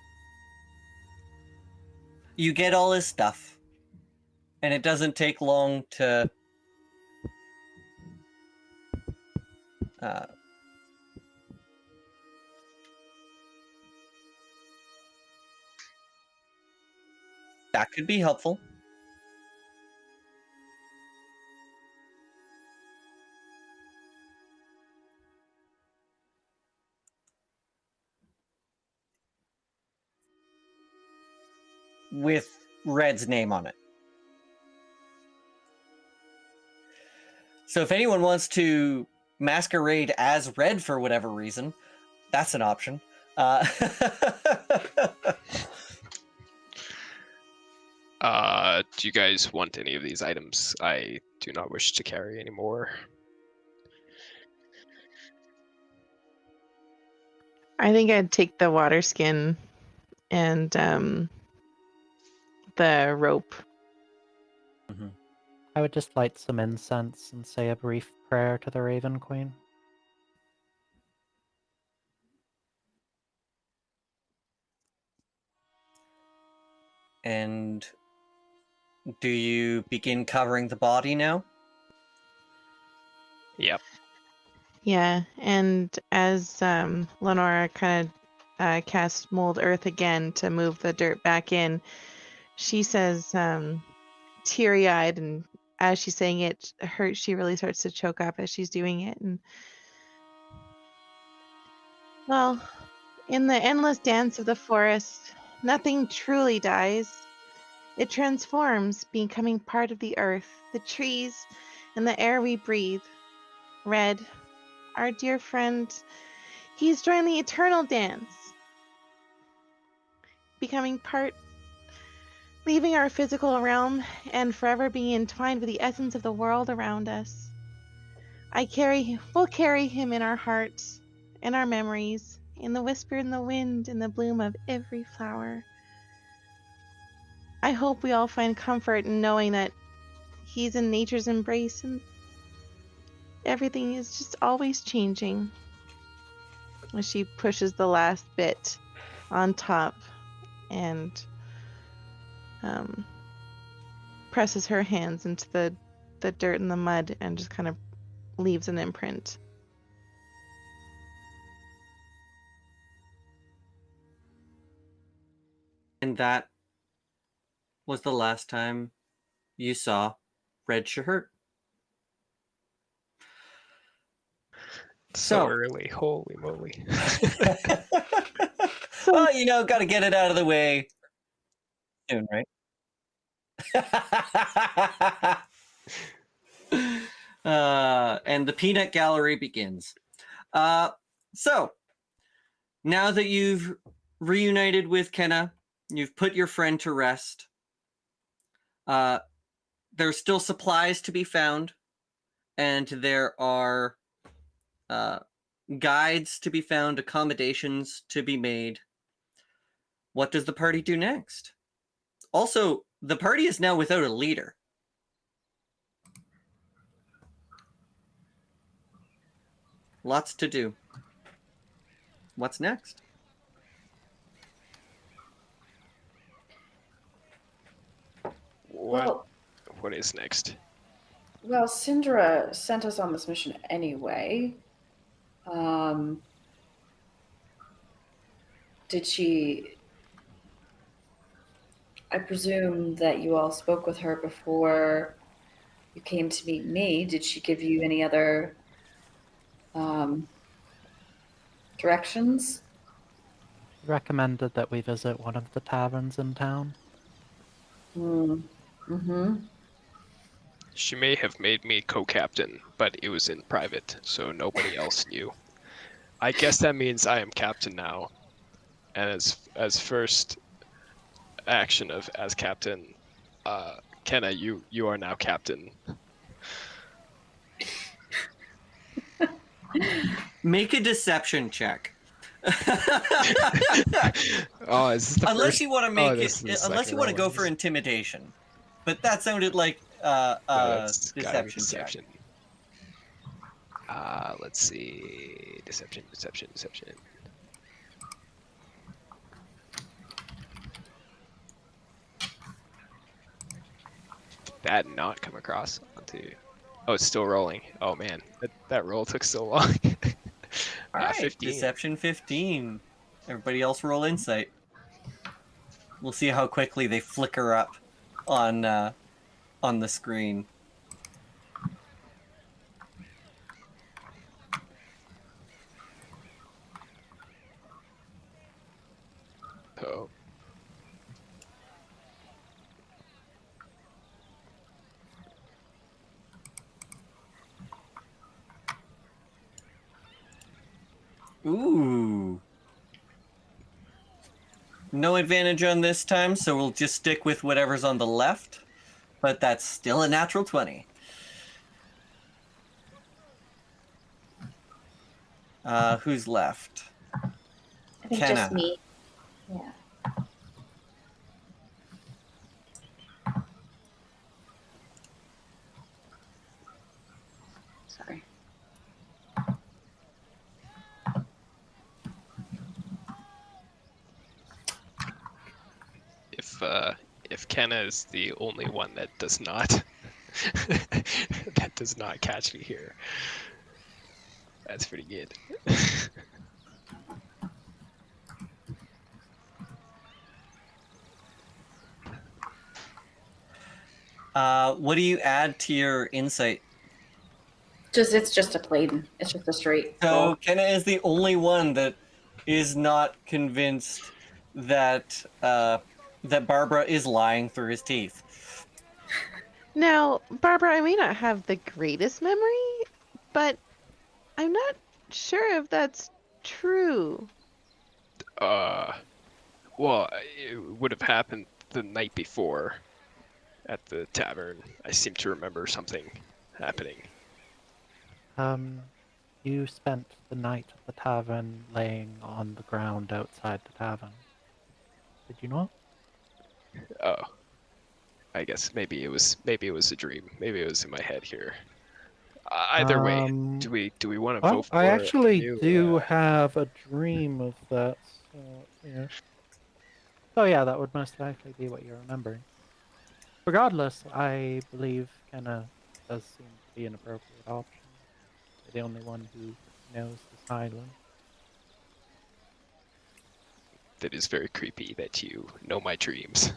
you get all his stuff, and it doesn't take long to that could be helpful. With Red's name on it. So if anyone wants to masquerade as Red for whatever reason, that's an option. Do you guys want any of these items? I do not wish to carry anymore. I think I'd take the water skin and the rope. I would just light some incense and say a brief prayer to the Raven Queen. And do you begin covering the body now? Yep. Yeah, and as Lenora kind of casts Mold Earth again to move the dirt back in, she says, teary-eyed, and as she's saying it, she really starts to choke up as she's doing it. And well, in the endless dance of the forest, nothing truly dies. It transforms, becoming part of the earth, the trees, and the air we breathe. Red, our dear friend, he's joined the eternal dance, becoming part, leaving our physical realm and forever being entwined with the essence of the world around us. We'll carry him in our hearts, in our memories, in the whisper in the wind, in the bloom of every flower. I hope we all find comfort in knowing that he's in nature's embrace and everything is just always changing. As she pushes the last bit on top and presses her hands into the dirt and the mud and just kind of leaves an imprint. And that was the last time you saw Red Shahurt. So early, holy moly. Well, got to get it out of the way soon, right? And the peanut gallery begins. So, now that you've reunited with Kenna, you've put your friend to rest, there's still supplies to be found, and there are guides to be found, accommodations to be made. What does the party do next? Also, the party is now without a leader. Lots to do. What's next? What is next? Well, Syndra sent us on this mission anyway. Did she... I presume that you all spoke with her before you came to meet me. Did she give you any other directions? Recommended that we visit one of the taverns in town. Mm-hmm. She may have made me co-captain, but it was in private, so nobody else knew. I guess that means I am captain now, and as first action of as captain, Kenna, you are now captain. Make a deception check. Oh, is this the Unless first? you want to Oh, make this it, is the unless second you want to roll. go for intimidation, but that sounded like No, that's gotta be deception check. deception. Let's see. Deception. That not come across onto. Oh, it's still rolling. Oh man, that roll took so long. All right, 15. deception 15. Everybody else roll insight. We'll see how quickly they flicker up on the screen. Oh. Ooh. No advantage on this time, so we'll just stick with whatever's on the left. But that's still a natural 20. Who's left? I think Kenna. just me. Yeah. Sorry. If Kenna is the only one that does not that does not catch me here, that's pretty good. What do you add to your insight? It's just a plain. It's just a straight So roll. Kenna is the only one that is not convinced that that Barbara is lying through his teeth. Now, Barbara, I may not have the greatest memory, but I'm not sure if that's true. Well, it would have happened the night before at the tavern. I seem to remember something happening. You spent the night at the tavern laying on the ground outside the tavern. Did you not? Oh, I guess maybe it was a dream. Maybe it was in my head here. Either way, do we want to vote for I a actually new, do have a dream of that. So, yeah. Oh yeah, that would most likely be what you're remembering. Regardless, I believe Kenna does seem to be an appropriate option. You're the only one who knows this island. That is very creepy that you know my dreams.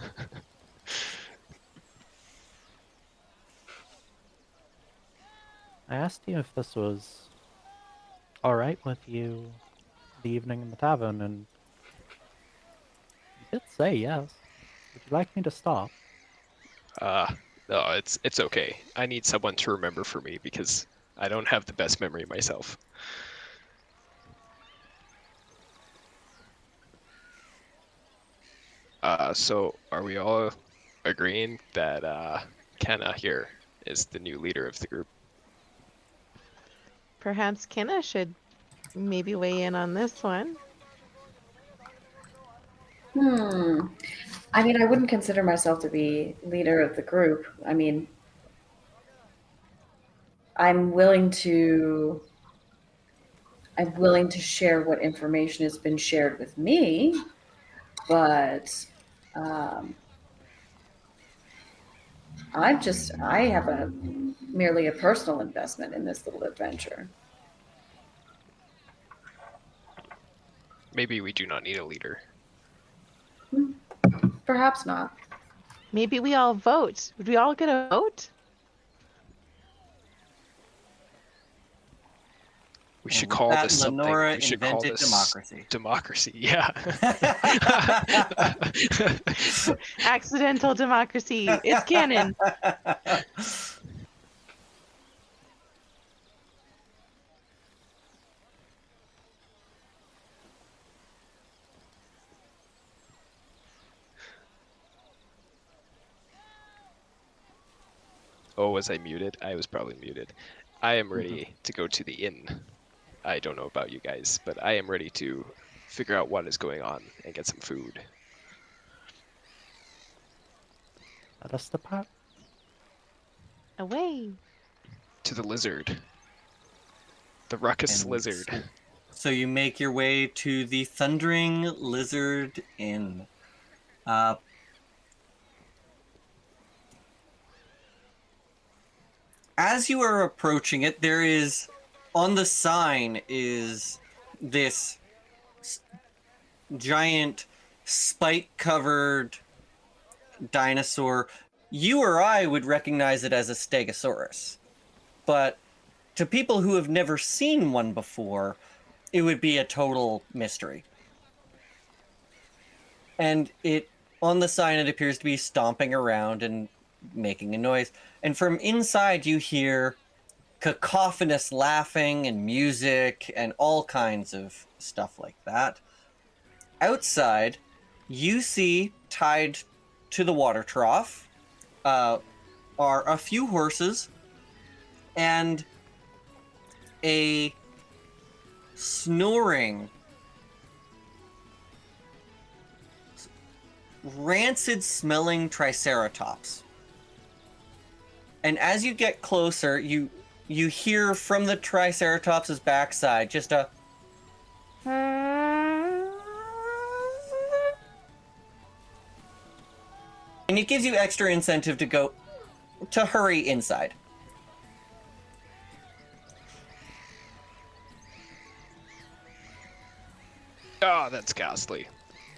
I asked you if this was alright with you the evening in the tavern, and you did say yes. Would you like me to stop? No, it's okay. I need someone to remember for me because I don't have the best memory myself. So are we all agreeing that Kenna here is the new leader of the group? Perhaps Kenna should maybe weigh in on this one. I mean, I wouldn't consider myself to be leader of the group. I mean, I'm willing to share what information has been shared with me, but I have merely a personal investment in this little adventure. Maybe we do not need a leader. Perhaps not. Maybe we all vote. Would we all get a vote? We should And call with this that, something. Lenora We should call invented this democracy. Democracy, yeah. Accidental democracy. It's canon. Oh, was I muted? I was probably muted. I am ready to go to the inn. I don't know about you guys, but I am ready to figure out what is going on and get some food. Let us depart. Away. To the lizard. The ruckus And lizard. So you make your way to the Thundering Lizard Inn. As you are approaching it, there is, on the sign is this giant spike-covered dinosaur. You or I would recognize it as a Stegosaurus. But to people who have never seen one before, it would be a total mystery. And on the sign, it appears to be stomping around and making a noise. And from inside, you hear cacophonous laughing and music and all kinds of stuff like that. Outside, you see, tied to the water trough, are a few horses and a snoring, rancid-smelling Triceratops. And as you get closer, you hear from the Triceratops' backside just a... And it gives you extra incentive to hurry inside. Oh, that's ghastly.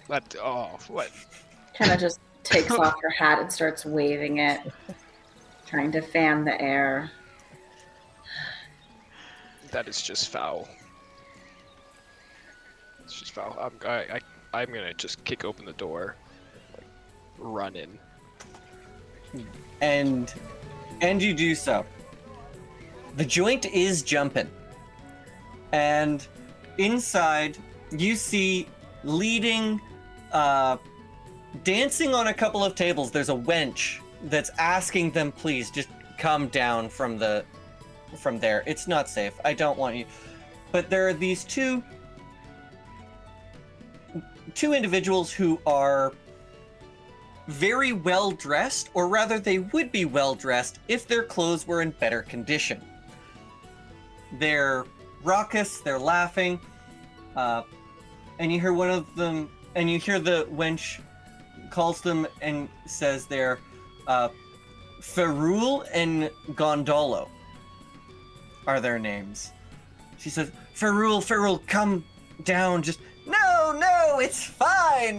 What? Kind of just takes off her hat and starts waving it, trying to fan the air. That is just foul. It's just foul. I'm gonna just kick open the door, like, run in. And you do so. The joint is jumping. And inside, you see leading, dancing on a couple of tables, there's a wench that's asking them, please, just come down from there. It's not safe. I don't want you. But there are these two individuals who are very well dressed, or rather they would be well dressed if their clothes were in better condition. They're raucous, they're laughing, and you hear one of them, and you hear the wench calls them and says they're Ferrul and Gondolo are their names. She says, Ferrul, come down, just, no, it's fine.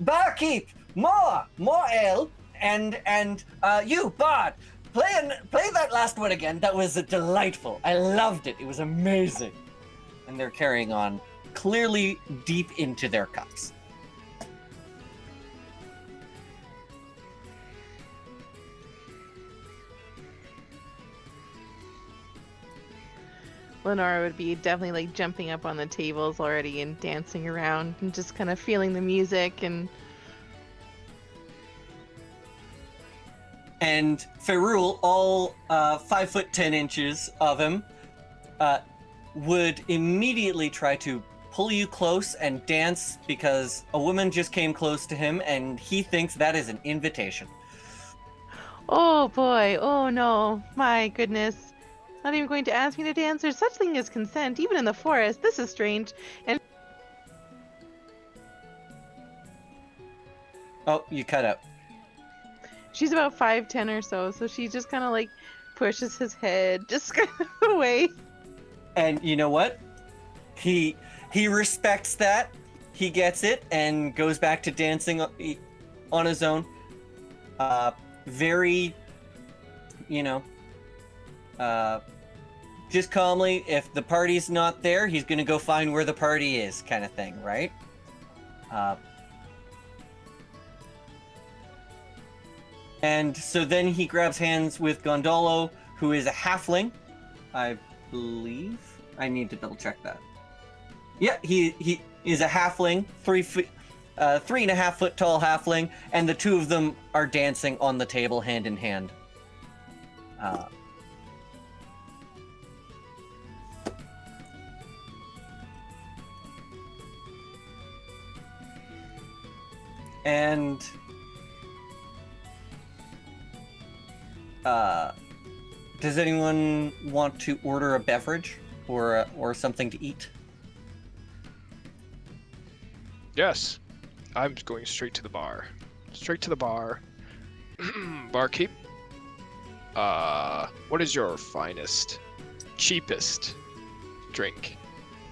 Barkeep, more ale, and you, Bard, play that last one again. That was delightful. I loved it. It was amazing. And they're carrying on, clearly deep into their cups. Lenora would be definitely like jumping up on the tables already and dancing around and just kind of feeling the music and Ferrul, all 5'10" of him, would immediately try to pull you close and dance because a woman just came close to him and he thinks that is an invitation. oh boy, oh no, my goodness. Not even going to ask me to dance. There's such thing as consent, even in the forest. This is strange. And Oh, you cut out. she's about 5'10" or so she just kind of like pushes his head just kind of away. And you know what? He respects that, he gets it and goes back to dancing on his own. Very, just calmly. If the party's not there, he's gonna go find where the party is, kind of thing, right? And so then he grabs hands with Gondolo, who is a halfling, I believe. I need to double check that. Yeah, he is a halfling, 3.5 foot tall halfling, and the two of them are dancing on the table hand in hand. And does anyone want to order a beverage or something to eat? Yes, I'm going straight to the bar. Straight to the bar. Barkeep, what is your finest, cheapest drink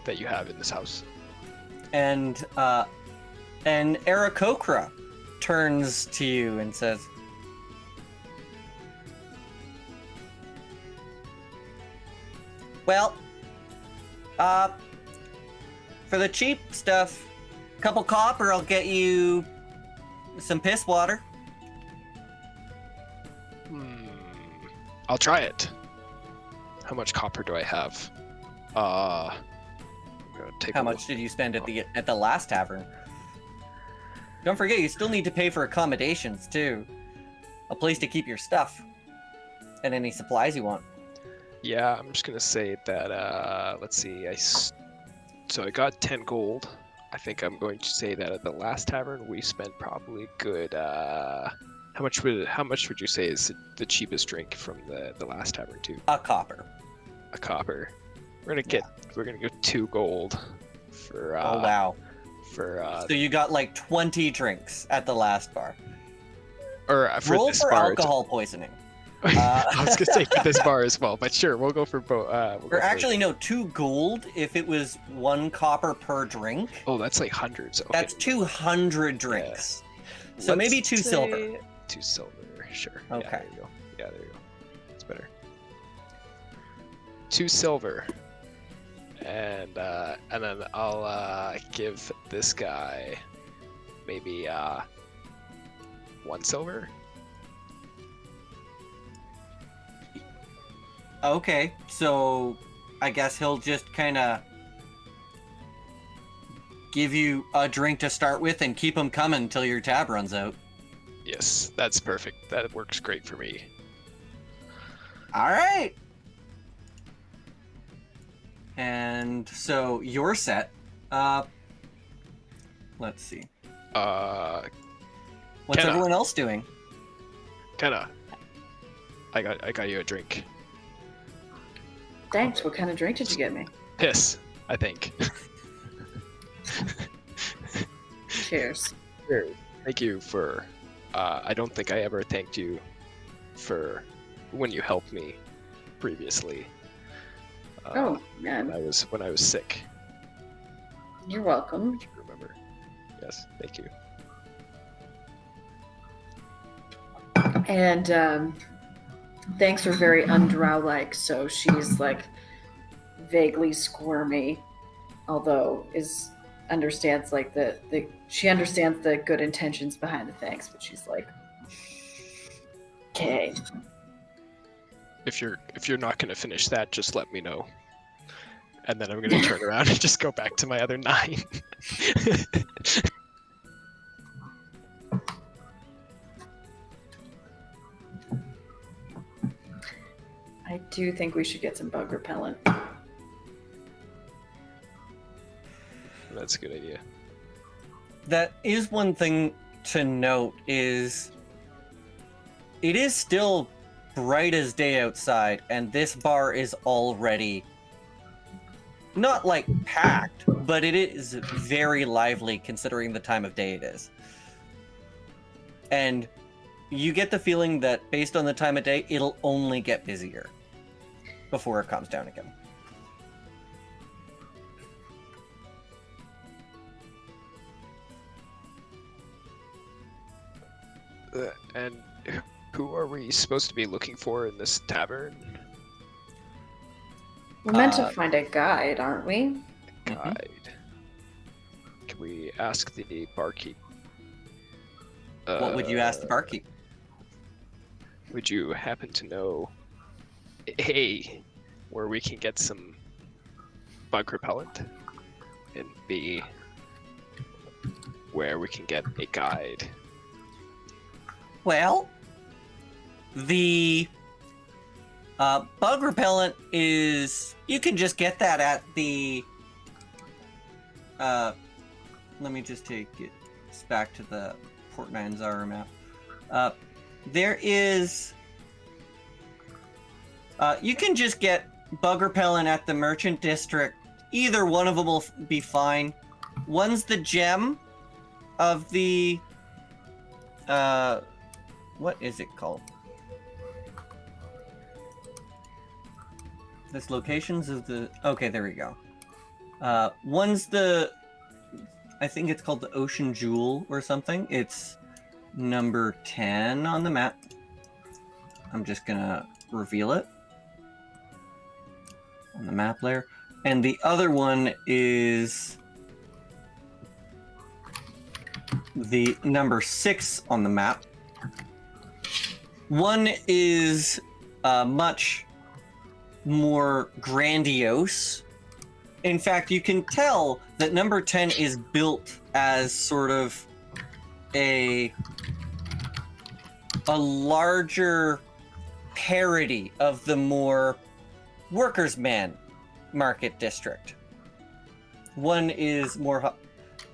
that you have in this house? And Aarakocra turns to you and says, well, for the cheap stuff, a couple copper, I'll get you some piss water. I'll try it. How much copper do I have? I'm gonna take How much did you spend at the last tavern? Don't forget, you still need to pay for accommodations too. A place to keep your stuff. And any supplies you want. Yeah, I'm just gonna say that, let's see, so I got 10 gold. I think I'm going to say that at the last tavern we spent probably good, how much would you say is the cheapest drink from the last tavern too? A copper. A copper. We're gonna go 2 gold for, oh wow. For, so you got like 20 drinks at the last bar. or for Roll this for bar. alcohol poisoning. I was gonna say for this bar as well, but sure, we'll go for both. Or actually, no, 2 gold if it was 1 copper per drink. Oh, that's like hundreds. Okay. That's 200 drinks. Yeah. So maybe 2 silver. 2 silver, sure. Okay. Yeah, there you go. Yeah, there you go. That's better. 2 silver. And then I'll give this guy maybe 1 silver. Okay, so I guess he'll just kind of give you a drink to start with and keep them coming until your tab runs out. Yes, that's perfect. That works great for me. All right. And so you're set. Let's see. What's Kenna. everyone else doing? Kenna, I got you a drink. Thanks. What kind of drink did you get me? Piss, I think. Cheers. Thank you for. I don't think I ever thanked you for when you helped me previously. Oh, man. When I was sick. You're welcome. If you remember. Yes, thank you. And thanks are very undrow-like, so she's like vaguely squirmy, although understands like she understands the good intentions behind the thanks, but she's like, okay. If you're not gonna finish that, just let me know. And then I'm gonna turn around and just go back to my other 9. I do think we should get some bug repellent. That's a good idea. That is one thing to note is it is still bright as day outside, and this bar is already not like packed, but it is very lively considering the time of day it is. And you get the feeling that based on the time of day, it'll only get busier before it calms down again. And who are we supposed to be looking for in this tavern? We're meant to find a guide, aren't we? Guide. Can we ask the barkeep? What would you ask the barkeep? Would you happen to know, A, where we can get some bug repellent, and B, where we can get a guide? Well, the bug repellent is, you can just get that at the, let me just take it back to the Port Manzara map. There is, you can just get bug repellent at the Merchant District. Either one of them will be fine. One's the gem of the, what is it called? This locations of the, okay, there we go. One's the, I think it's called the Ocean Jewel or something. It's number 10 on the map. I'm just gonna reveal it on the map layer. And the other one is the number 6 on the map. One is much more grandiose. In fact, you can tell that number 10 is built as sort of a larger parody of the more workers' man market district. One is more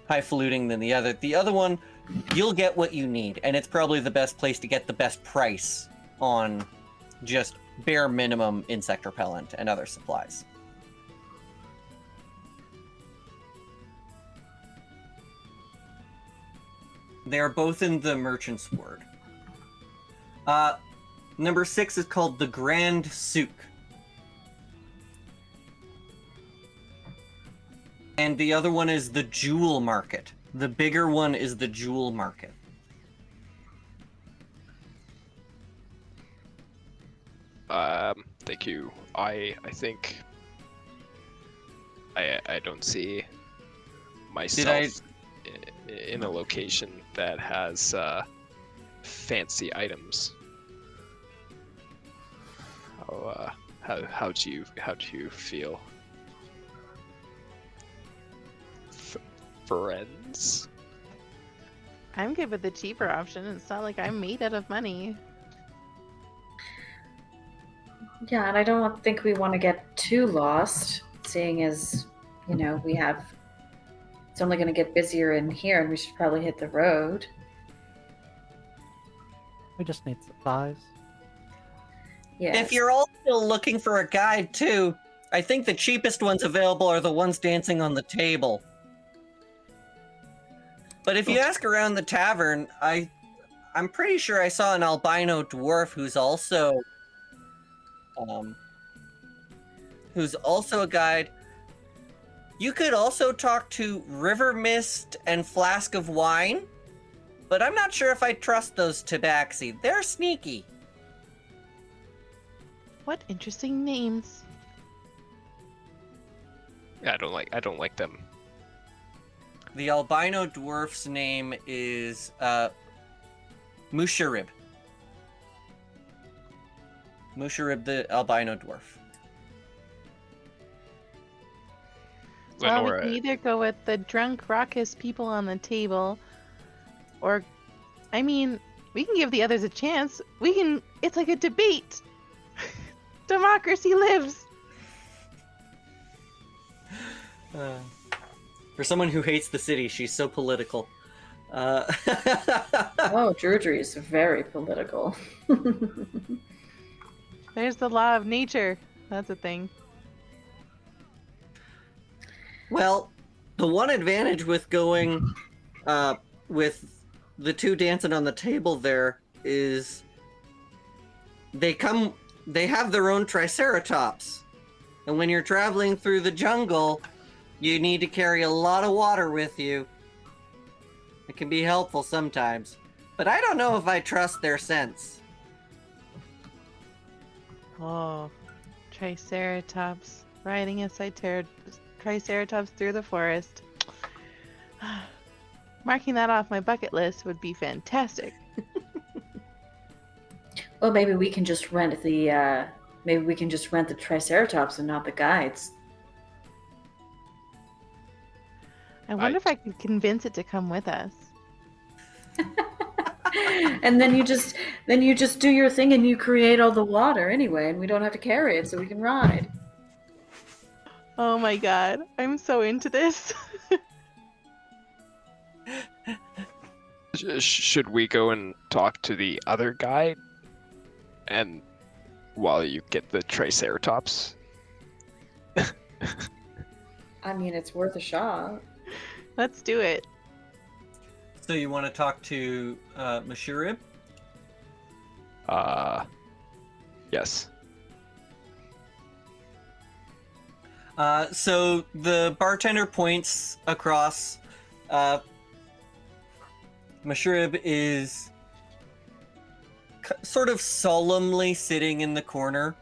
highfalutin than the other. The other one, you'll get what you need, and it's probably the best place to get the best price on just bare minimum insect repellent and other supplies. They are both in the Merchant's Ward. Number 6 is called the Grand Souk. And the other one is the Jewel Market. The bigger one is the Jewel Market. Thank you. I think I don't see myself in a location that has fancy items. How do you feel? Friends? I'm good with the cheaper option. It's not like I'm made out of money. Yeah, and I don't think we want to get too lost, seeing as, you know, it's only going to get busier in here and we should probably hit the road. We just need supplies. Yes. If you're all still looking for a guide too, I think the cheapest ones available are the ones dancing on the table. But if you ask around the tavern, I'm pretty sure I saw an albino dwarf who's also a guide. You could also talk to River Mist and Flask of Wine, but I'm not sure if I trust those tabaxi. They're sneaky. What interesting names. Yeah, I don't like them. The albino dwarf's name is Musharib. Musharib the albino dwarf. Well, we Lenora, can either go with the drunk, raucous people on the table, or, I mean, we can give the others a chance. It's like a debate. Democracy lives. For someone who hates the city, she's so political. Oh, Drudry is very political. There's the law of nature. That's a thing. Well, the one advantage with going with the two dancing on the table there is they have their own triceratops. And when you're traveling through the jungle, you need to carry a lot of water with you. It can be helpful sometimes. but I don't know if I trust their sense. Oh, Triceratops riding a Triceratops through the forest. Marking that off my bucket list would be fantastic. Well, maybe we can just rent the Triceratops and not the guides. I wonder if I could convince it to come with us. And then you just do your thing and you create all the water anyway, and we don't have to carry it, so we can ride. Oh my god, I'm so into this. Should we go and talk to the other guy? And while you get the Triceratops? I mean, it's worth a shot. Let's do it. So you want to talk to Mashurib? Yes. So the bartender points across. Mashurib is sort of solemnly sitting in the corner,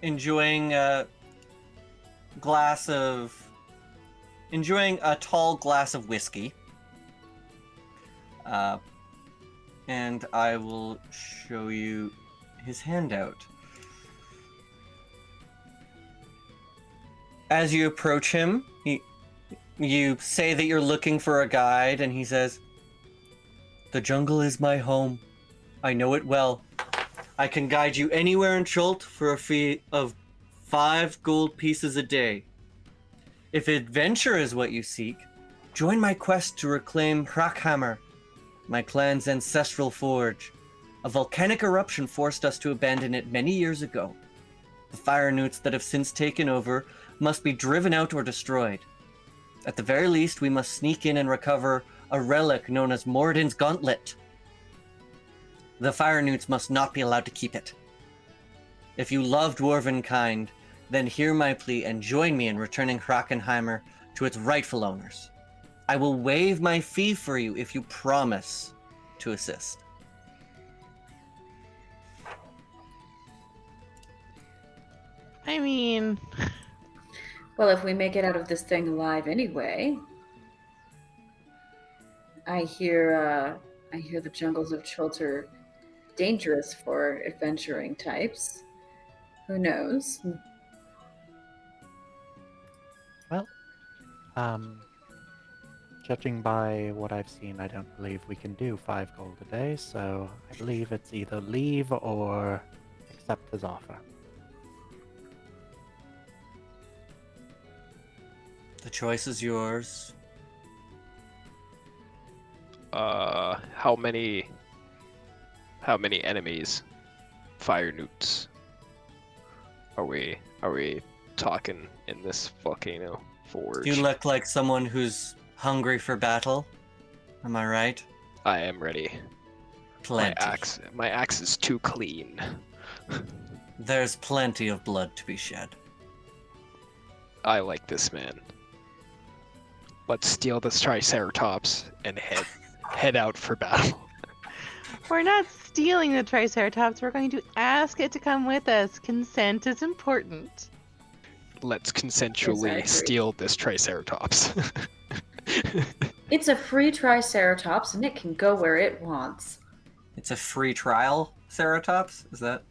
enjoying a tall glass of whiskey. And I will show you his handout. As you approach him, you say that you're looking for a guide, and he says, "The jungle is my home. I know it well. I can guide you anywhere in Chult for a fee of 5 gold pieces a day. If adventure is what you seek, join my quest to reclaim Hrakhammer, my clan's ancestral forge. A volcanic eruption forced us to abandon it many years ago. The fire newts that have since taken over must be driven out or destroyed. At the very least, we must sneak in and recover a relic known as Moradin's Gauntlet. The fire newts must not be allowed to keep it. If you love dwarven kind, then hear my plea and join me in returning Hrakenheimer to its rightful owners. I will waive my fee for you if you promise to assist." I mean, Well, if we make it out of this thing alive anyway. I hear the jungles of Chult are dangerous for adventuring types. Who knows? Well, judging by what I've seen, I don't believe we can do 5 gold a day, so I believe it's either leave or accept his offer. The choice is yours. How many enemies, fire newts, are we talking in this volcano forge? You look like someone who's hungry for battle. Am I right? I am ready. Plenty. My axe is too clean. There's plenty of blood to be shed. I like this man. Let's steal this Triceratops and head out for battle. we're not stealing the Triceratops. We're going to ask it to come with us. Consent is important. Let's Yes, I consensually agree. steal this Triceratops. It's a free Triceratops, and it can go where it wants. It's a free trial, Ceratops? Is that?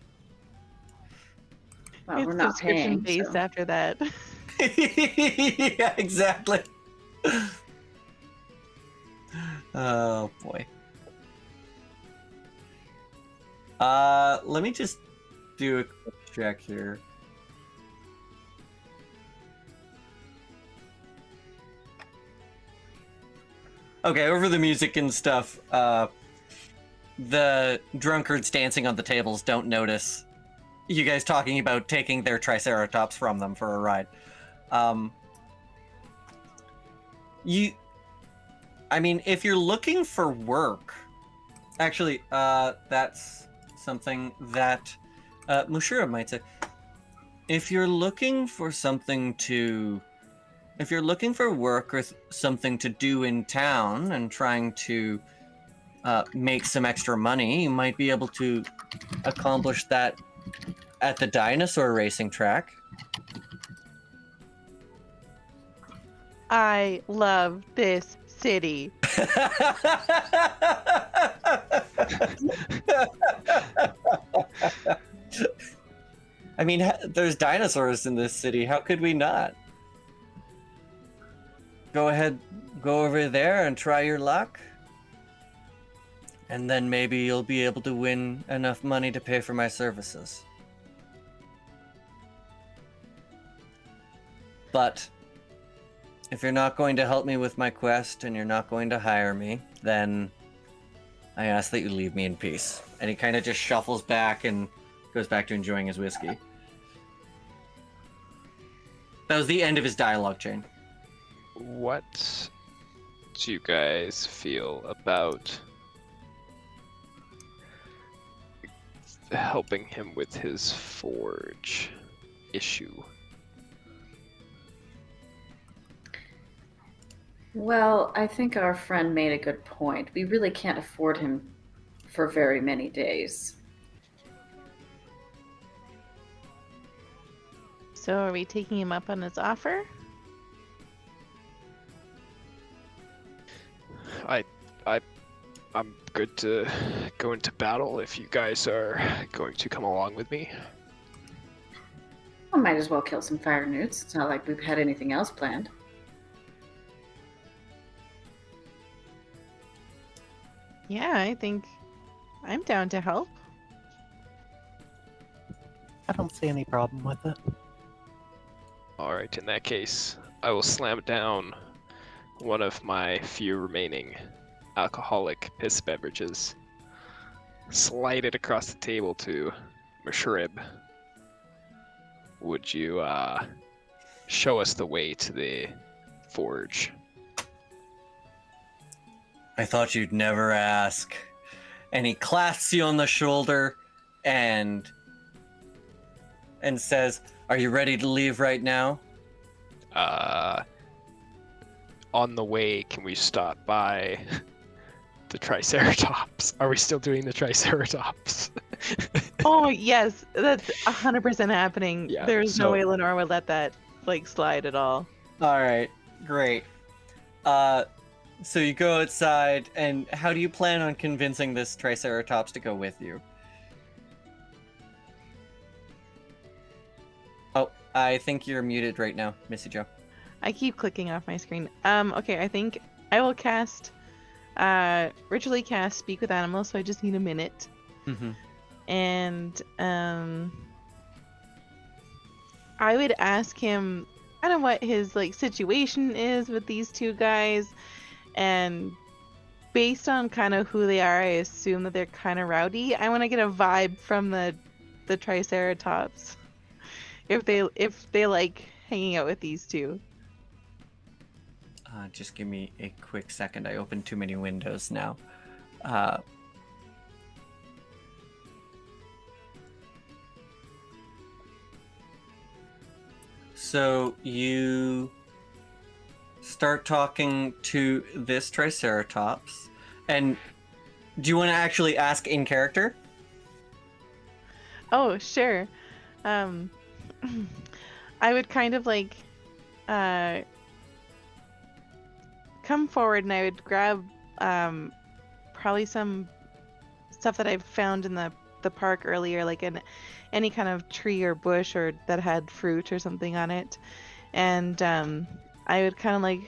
Well, It's we're not subscription paying. based So. after that. Yeah, exactly. Oh boy. Let me just do a quick check here. Okay, over the music and stuff, the drunkards dancing on the tables don't notice you guys talking about taking their Triceratops from them for a ride. I mean, if you're looking for work, actually, that's something that Mushura might say. If you're looking for something to if you're looking for work or something to do in town and trying to make some extra money, you might be able to accomplish that at the dinosaur racing track. I love this city. I mean, there's dinosaurs in this city. How could we not? Go ahead, go over there and try your luck. And then maybe you'll be able to win enough money to pay for my services. But if you're not going to help me with my quest and you're not going to hire me, then I ask that you leave me in peace. And he kind of just shuffles back and goes back to enjoying his whiskey. That was the end of his dialogue chain. What do you guys feel about helping him with his forge issue? Well, I think our friend made a good point. We really can't afford him for very many days. So are we taking him up on his offer? I'm good to go into battle if you guys are going to come along with me. I might as well kill some fire newts. It's not like we've had anything else planned. Yeah, I think I'm down to help. I don't see any problem with it. Alright, in that case, I will slam down one of my few remaining alcoholic piss beverages, slide it across the table to Mashrib. Would you show us the way to the forge? I thought you'd never ask. And he clasps you on the shoulder and says, "Are you ready to leave right now?" On the way, can we stop by the Triceratops? Are we still doing the Triceratops? Oh yes, that's 100% happening. Yeah, There's no so- way Lenore would let that slide at all. All right, great. So you go outside, and how do you plan on convincing this Triceratops to go with you? Oh, I think you're muted right now, Missy Joe. I keep clicking off my screen. Okay, I think I will ritually cast Speak with Animals, so I just need a minute. Mm-hmm. And I would ask him kind of what his situation is with these two guys, and based on kind of who they are, I assume that they're kind of rowdy. I want to get a vibe from the Triceratops if they like hanging out with these two. Just give me a quick second. I opened too many windows now. So you start talking to this Triceratops, and do you want to actually ask in character? Oh, sure. I would kind of come forward, and I would grab probably some stuff that I found in the park earlier, like any kind of tree or bush or that had fruit or something on it, and I would kind of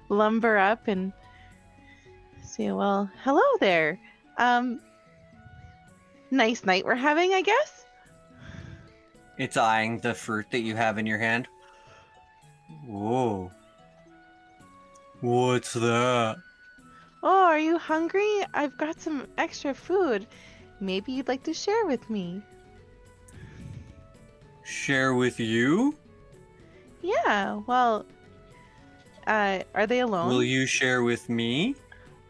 lumber up and say, "Well, hello there. Nice night we're having, I guess." It's eyeing the fruit that you have in your hand. Whoa. What's that? Oh, are you hungry? I've got some extra food. Maybe you'd like to share with me. Share with you? Yeah, well, are they alone? Will you share with me?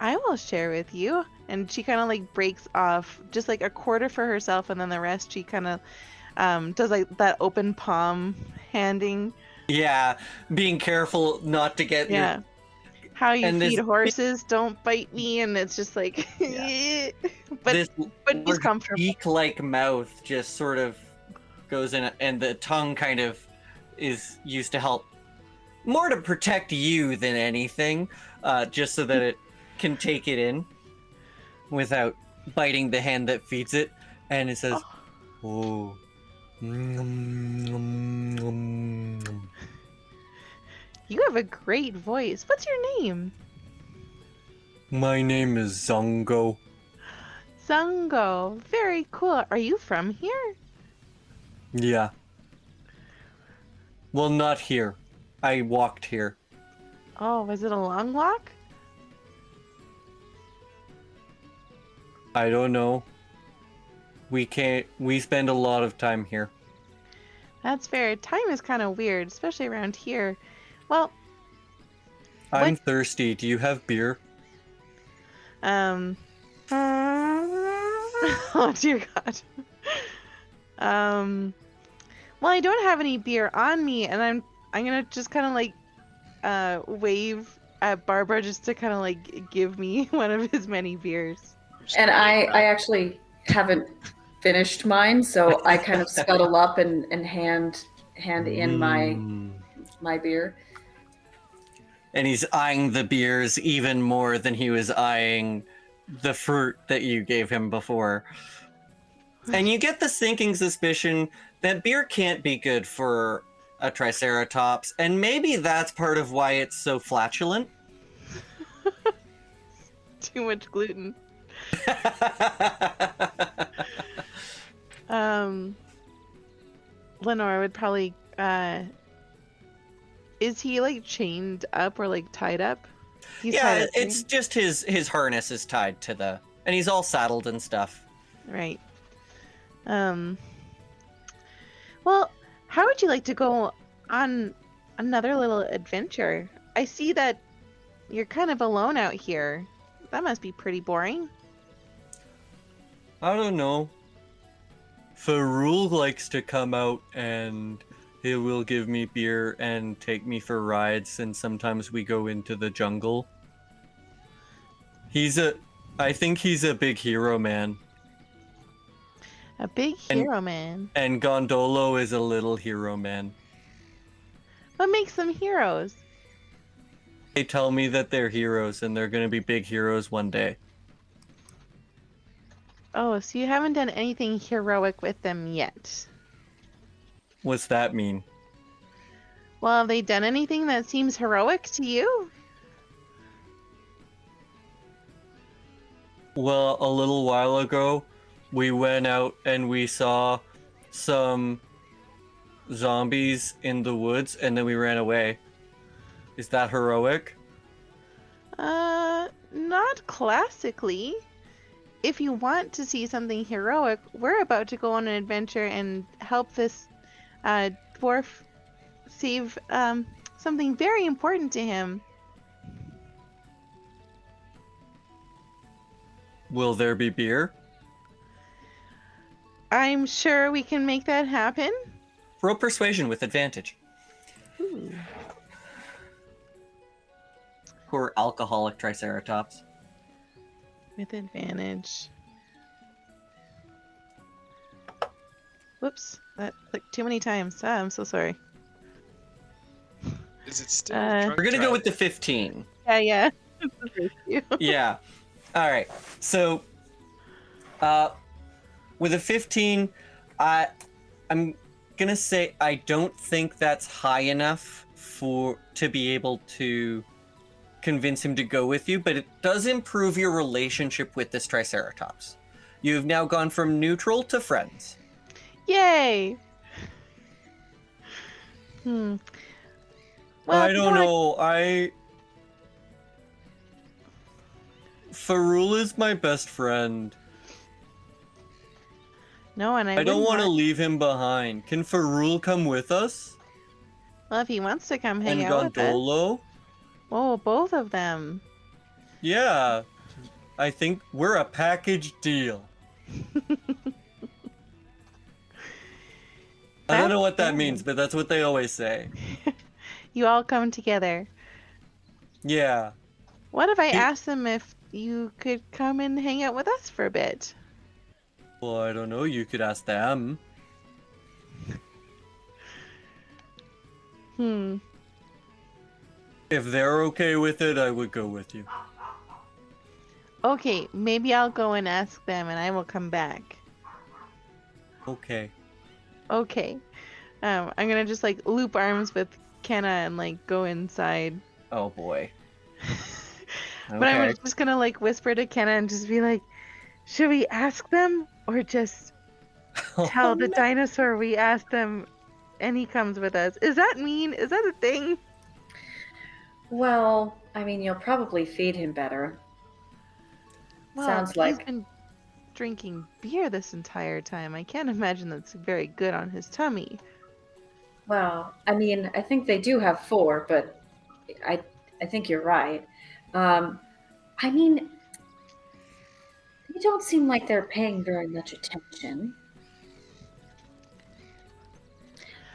I will share with you. And she kind of breaks off just a quarter for herself, and then the rest she kind of does that open palm handing Yeah, being careful not to get Yeah. your... How you And feed this- horses, don't bite me, and it's just like, but this he's large comfortable. beak-like mouth just sort of goes in, and the tongue kind of is used to help, more to protect you than anything, just so that it can take it in without biting the hand that feeds it. And it says, "Oh, You have a great voice. What's your name? my name is Zongo." Zungo. Very cool. Are you from here? Yeah. Well, not here. I walked here. Oh, was it a long walk? I don't know. We spend a lot of time here. That's fair. Time is kind of weird, especially around here. Well, I'm thirsty. Do you have beer? oh dear God. Well, I don't have any beer on me, and I'm gonna just kind of like wave at Barbara just to kind of like give me one of his many beers. And I actually haven't finished mine, so I kind of scuttle up and hand in my beer. And he's eyeing the beers even more than he was eyeing the fruit that you gave him before. And you get the sinking suspicion that beer can't be good for a Triceratops, and maybe that's part of why it's so flatulent. Too much gluten. Lenore would probably is he like chained up or like tied up? He's tied Yeah, up, it's right? just his harness is tied to the... And he's all saddled and stuff. Right. Well, how would you like to go on another little adventure? I see that you're kind of alone out here. That must be pretty boring. I don't know. Farul likes to come out and he will give me beer and take me for rides, and sometimes we go into the jungle. I think he's a big hero man. A big hero man. And Gondolo is a little hero man. What makes them heroes? They tell me that they're heroes and they're gonna be big heroes one day. Oh, so you haven't done anything heroic with them yet. What's that mean? Well, have they done anything that seems heroic to you? Well, a little while ago, we went out and we saw some zombies in the woods, and then we ran away. Is that heroic? Not classically. If you want to see something heroic, we're about to go on an adventure and help this dwarf save something very important to him. Will there be beer? I'm sure we can make that happen. Roll persuasion with advantage. Ooh. Poor alcoholic Triceratops. With advantage. Whoops, that clicked too many times. I'm so sorry. Is it still? We're We're gonna go with the 15. Yeah. Thank you. Yeah. All right. So, with a 15, I'm gonna say I don't think that's high enough to be able to convince him to go with you, but it does improve your relationship with this Triceratops. You've now gone from neutral to friends. Yay! Well, I don't know. Farul is my best friend. No, and I don't want to want. leave him behind. Can Farul come with us? Well, if he wants to come hang And out with us. Gondolo? Oh, both of them. Yeah. I think we're a package deal. I don't know what that means, but that's what they always say. You all come together. Yeah. What if I He- asked them if you could come and hang out with us for a bit? Well, I don't know. You could ask them. If they're okay with it, I would go with you. Okay, maybe I'll go and ask them and I will come back. Okay. Okay. I'm gonna just like loop arms with Kenna and like go inside. Oh boy. But I'm Okay. just gonna like whisper to Kenna and just be like, should we ask them or just tell the dinosaur we asked them and he comes with us? Is that mean? Is that a thing? Well, I mean, you'll probably feed him better. Well, Sounds he's like. been drinking beer this entire time. I can't imagine that's very good on his tummy. Well, I mean, I think they do have 4, but I think you're right. I mean, they don't seem like they're paying very much attention.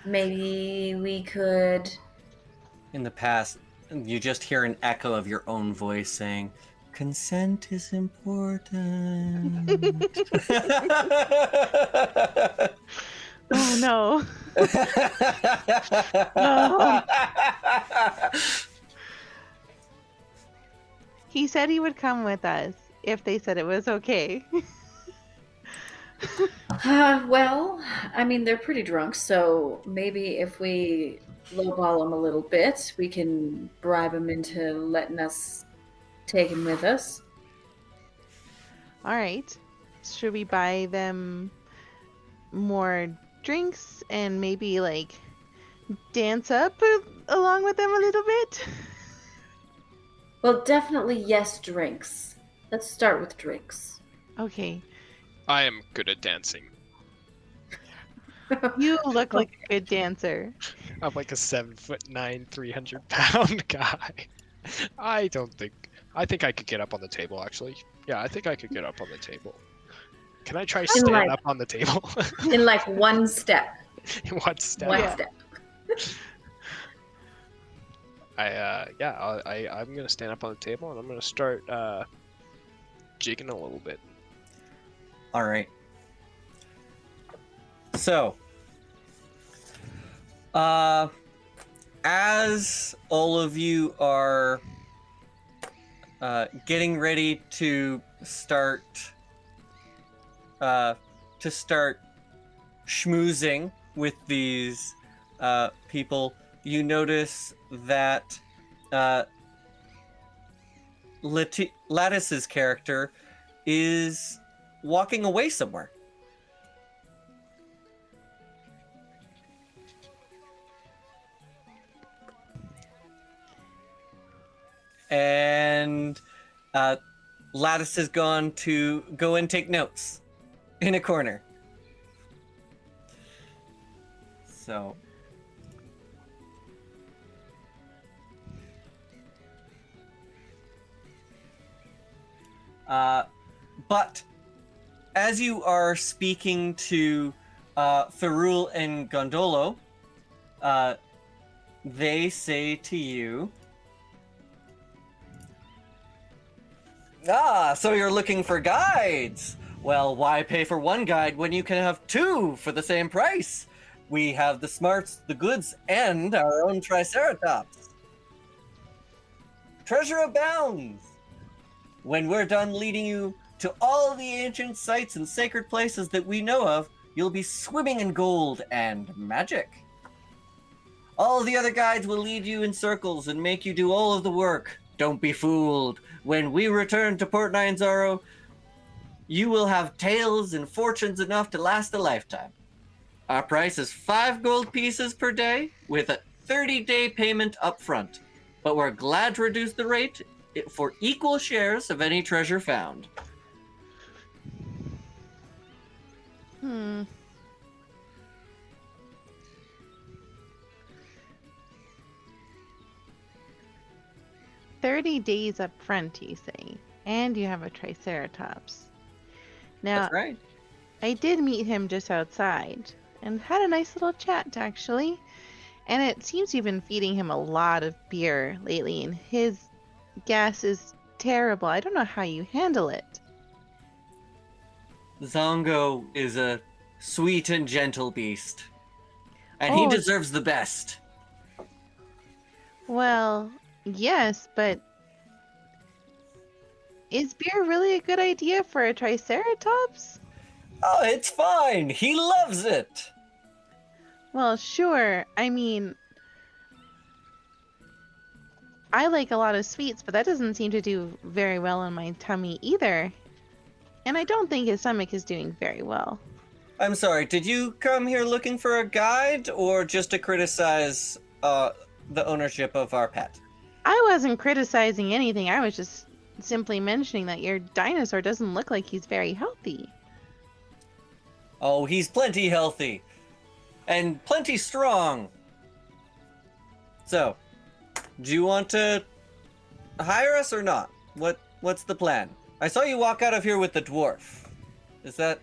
Maybe we could. In the past, you just hear an echo of your own voice saying, "Consent is important." Oh no. No. He said he would come with us if they said it was okay. Well, I mean, they're pretty drunk, so maybe if we lowball them a little bit, we can bribe them into letting us take him with us. All right. Should we buy them more drinks and maybe like dance up along with them a little bit? Well, definitely yes, drinks. Let's start with drinks. Okay. I am good at dancing. You look like a good dancer. I'm like a 7'9", 300-pound guy. I think I could get up on the table, actually. Yeah, I think I could get up on the table. Can I try stand like- up on the table? In like one step. In one step. One Yeah. step. I'm gonna stand up on the table and I'm gonna start jigging a little bit. All right. So, as all of you are getting ready to start schmoozing with these people, you notice that Lattice's character is walking away somewhere. And Lattice has gone to go and take notes in a corner. So. But as you are speaking to Ferul and Gondolo, they say to you, so you're looking for guides? Well, why pay for one guide when you can have 2 for the same price? We have the smarts, the goods, and our own Triceratops. Treasure abounds! When we're done leading you to all the ancient sites and sacred places that we know of, you'll be swimming in gold and magic. All the other guides will lead you in circles and make you do all of the work. Don't be fooled. When we return to Port Nyanzaro, you will have tales and fortunes enough to last a lifetime. Our price is 5 gold pieces per day with a 30-day payment up front. But we're glad to reduce the rate for equal shares of any treasure found. Hmm. $30 up front, you say, and you have a Triceratops. Now, That's right. I did meet him just outside and had a nice little chat, actually. And it seems you've been feeding him a lot of beer lately, and his gas is terrible. I don't know how you handle it. Zongo is a sweet and gentle beast, and he Oh. deserves the best. Well, yes, but is beer really a good idea for a Triceratops? Oh, it's fine. He loves it. Well, sure. I mean, I like a lot of sweets, but that doesn't seem to do very well in my tummy either. And I don't think his stomach is doing very well. I'm sorry, did you come here looking for a guide or just to criticize the ownership of our pet? I wasn't criticizing anything. I was just simply mentioning that your dinosaur doesn't look like he's very healthy. Oh, he's plenty healthy. And plenty strong. So, do you want to hire us or not? What's the plan? I saw you walk out of here with the dwarf. Is that...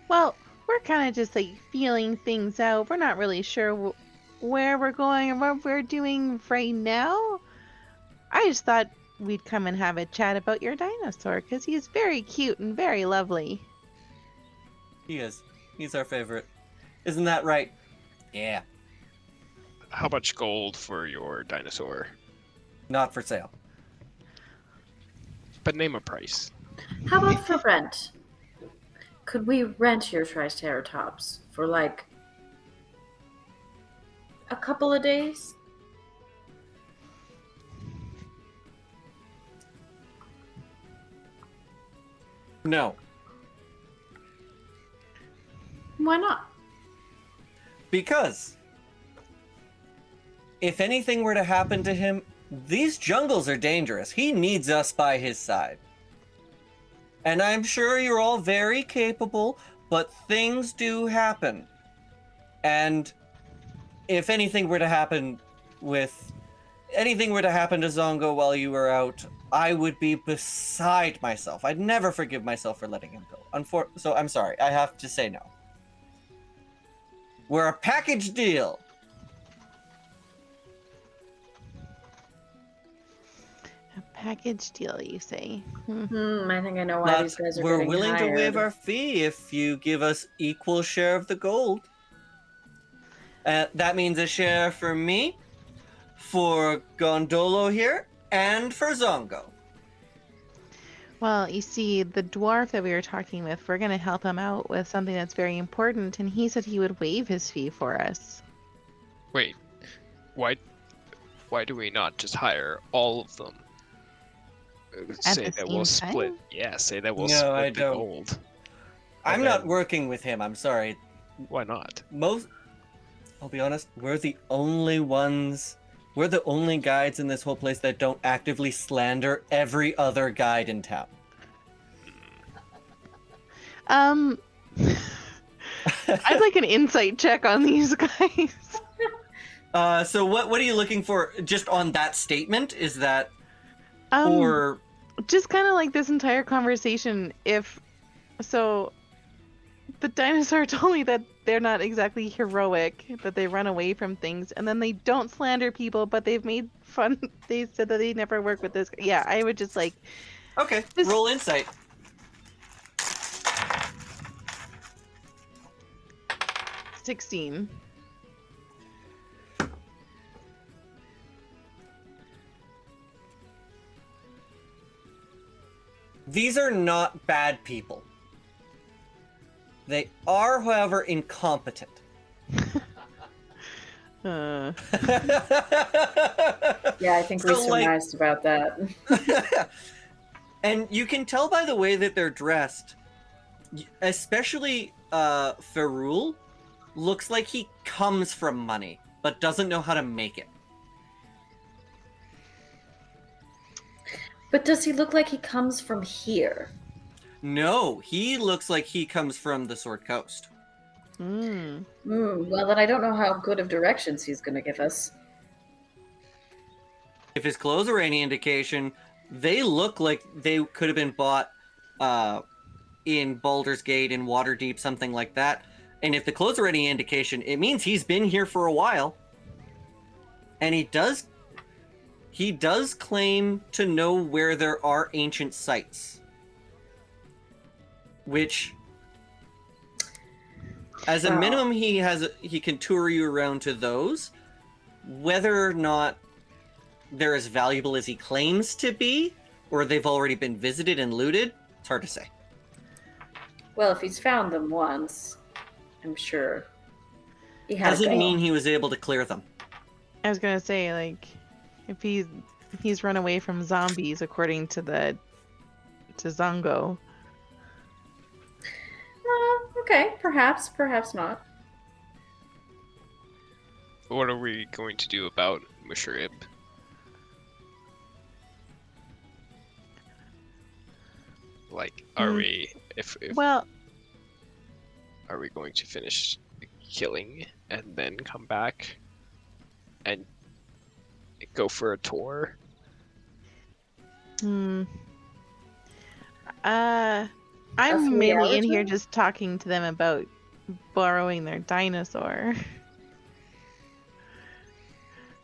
Well, we're kind of just like feeling things out. We're not really sure where we're going or what we're doing right now. I just thought we'd come and have a chat about your dinosaur because he's very cute and very lovely. He is. He's our favorite. Isn't that right? Yeah. How much gold for your dinosaur? Not for sale. But name a price. How about for rent? Could we rent your Triceratops for like a couple of days? No. Why not? Because if anything were to happen to him, these jungles are dangerous. He needs us by his side. And I'm sure you're all very capable, but things do happen. And if anything were to happen to Zongo while you were out, I would be beside myself. I'd never forgive myself for letting him go. So I'm sorry, I have to say no. We're a package deal. A package deal, you say? I think I know why these guys are We're getting willing hired. to waive our fee if you give us equal share of the gold. That means a share for me, for Gondolo here, and for Zongo. Well, you see, the dwarf that we were talking with, we're going to help him out with something that's very important, and he said he would waive his fee for us. Wait, why do we not just hire all of them? Say the that we'll same split. time? Yeah, say that we'll No, split I the don't. gold. I'm And not then- working with him, I'm sorry. Why not? I'll be honest, we're the only guides in this whole place that don't actively slander every other guide in town. I'd like an insight check on these guys. So what are you looking for just on that statement? Is that, Or just kind of like this entire conversation. The dinosaur told me that they're not exactly heroic, that they run away from things, and then they don't slander people, but they've made fun. They said that they never work with this. Yeah, I would just like. Okay, This- roll insight. 16. These are not bad people. They are, however, incompetent. Uh, Yeah, I think we So, like- surmised about that. And you can tell by the way that they're dressed, especially Ferrul, looks like he comes from money, but doesn't know how to make it. But does he look like he comes from here? No, he looks like he comes from the Sword Coast. Well, then I don't know how good of directions he's going to give us. If his clothes are any indication, they look like they could have been bought in Baldur's Gate, in Waterdeep, something like that. And if the clothes are any indication, it means he's been here for a while. And he does claim to know where there are ancient sites. Which, as a minimum, he can tour you around to those. Whether or not they're as valuable as he claims to be, or they've already been visited and looted, it's hard to say. Well, if he's found them once, I'm sure he has. Doesn't mean he was able to clear them. I was gonna say, like, if he's run away from zombies, according to Zongo. Okay, perhaps not. What are we going to do about Mushrib? Like, are we Well, are we going to finish killing and then come back and go for a tour? I'm mainly in here just talking to them about borrowing their dinosaur.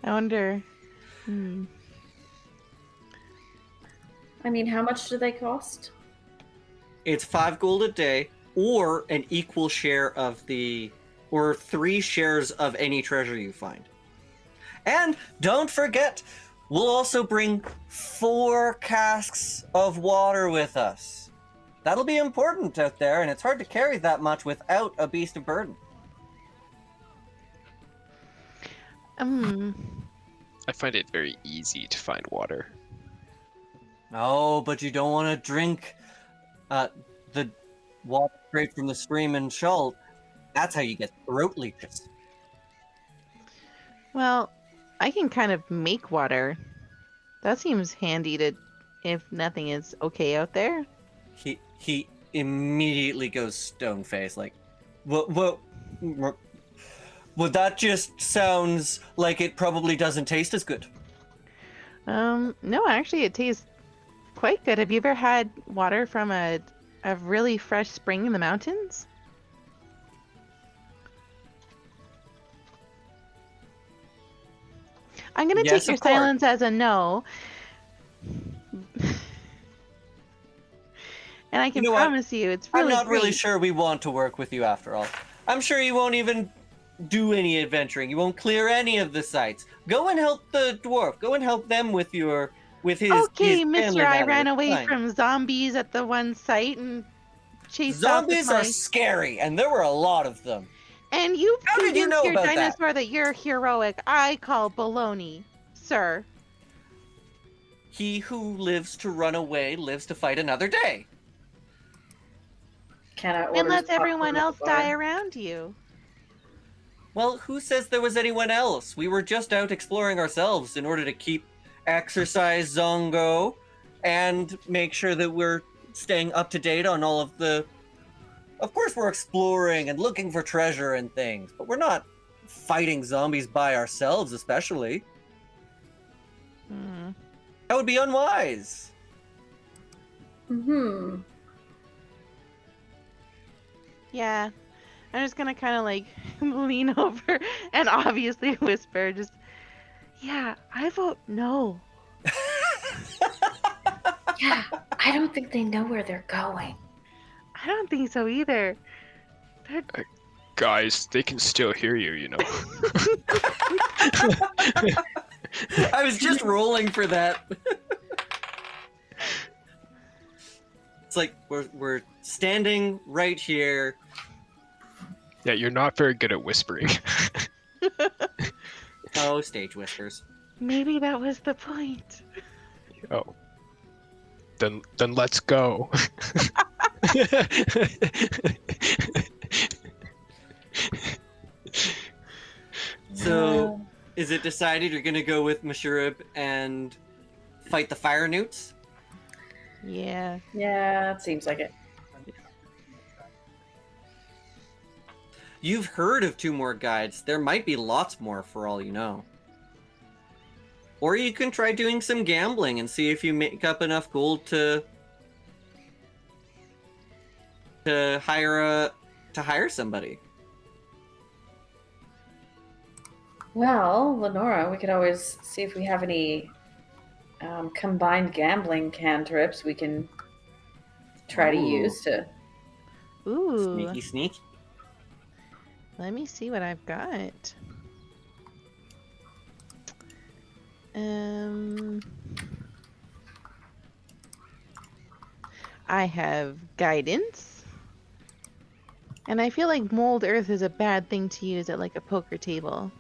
I wonder. I mean, how much do they cost? It's 5 gold a day, or an equal share of or 3 shares of any treasure you find. And don't forget, we'll also bring 4 casks of water with us. That'll be important out there, and it's hard to carry that much without a beast of burden. I find it very easy to find water. Oh, but you don't want to drink the water straight from the stream in Chult. That's how you get throat leeches. Well, I can kind of make water. That seems handy to, if nothing is okay out there. He immediately goes stone-faced, like, what? Well, that just sounds like it probably doesn't taste as good. No, actually it tastes quite good. Have you ever had water from a really fresh spring in the mountains? I'm gonna Yes, take your of course. silence as a no. And I can You know what? promise you, it's really I'm not really great. sure we want to work with you after all. I'm sure you won't even do any adventuring. You won't clear any of the sites. Go and help the dwarf. Go and help them with his Okay, his mister, family I matter. ran It's away fine. from zombies at the one site and chased off with Zombies my... are scary, and there were a lot of them. And you How did you convinced know your about that? dinosaur that you're heroic. I call baloney, sir. He who lives to run away lives to fight another day. And lets everyone else die around you. Well, who says there was anyone else? We were just out exploring ourselves in order to keep exercise Zongo and make sure that we're staying up to date on all of the... Of course we're exploring and looking for treasure and things, but we're not fighting zombies by ourselves, especially. That would be unwise. Yeah. I'm just gonna kind of like lean over and obviously whisper, just, yeah, I vote no. Yeah, I don't think they know where they're going. I don't think so either. Guys, they can still hear you, you know. I was just rolling for that. It's like we're standing right here. Yeah, you're not very good at whispering. Oh, stage whispers. Maybe that was the point. Oh. Then let's go. So, is it decided you're gonna go with Mashurib and fight the fire newts? Yeah. Yeah, it seems like it. You've heard of 2 more guides. There might be lots more for all you know. Or you can try doing some gambling and see if you make up enough gold to hire somebody. Well, Lenora, we could always see if we have any combined gambling cantrips we can try to Ooh. use to. Ooh. Sneaky, sneaky. Let me see what I've got. I have guidance. And I feel like mold earth is a bad thing to use at like a poker table.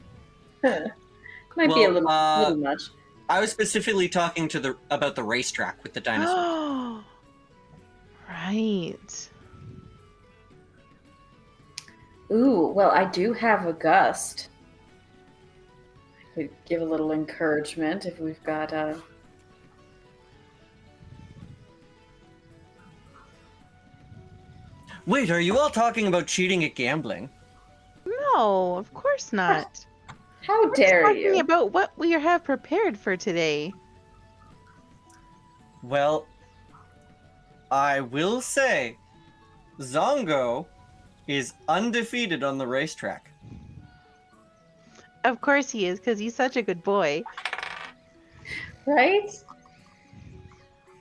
Might be a little much. I was specifically talking to about the racetrack with the dinosaur. Right. Ooh, well, I do have a gust. I could give a little encouragement if we've got a. Wait, are you all talking about cheating at gambling? No, of course not. How We're dare talking you? about what we have prepared for today. Well, I will say, Zongo is undefeated on the racetrack. Of course he is, because he's such a good boy. Right?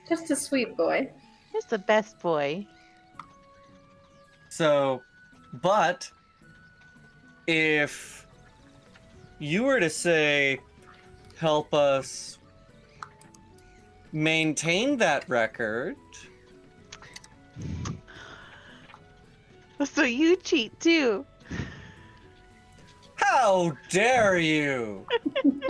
Just a sweet boy. He's the best boy. So, but if you were to say, help us maintain that record. So you cheat too. How dare you?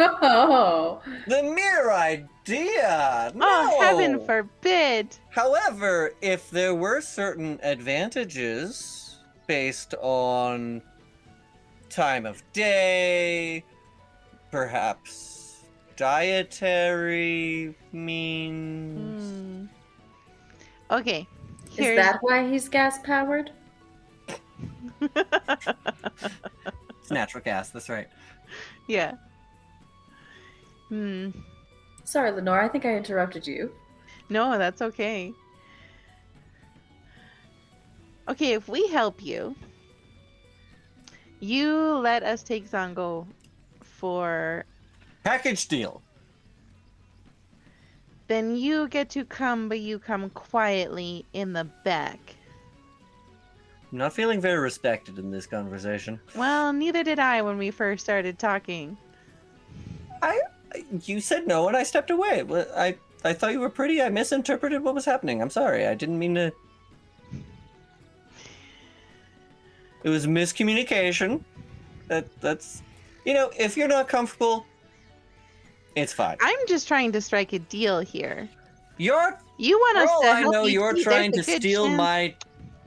Oh, The mere idea! No! Oh, heaven forbid. However, if there were certain advantages based on time of day, perhaps dietary means. Okay. is that why he's gas powered? It's natural gas, that's right. Yeah. Sorry, Lenore, I think I interrupted you. No, that's okay. Okay, if we help you, you let us take Zongo for... Package deal. Then you get to come, but you come quietly in the back. I'm not feeling very respected in this conversation. Well, neither did I when we first started talking. You said no and I stepped away. I thought you were pretty. I misinterpreted what was happening. I'm sorry. I didn't mean to. It was miscommunication. That's, if you're not comfortable, it's fine. I'm just trying to strike a deal here. You want us to help you. You're see, trying to there's a good steal chance-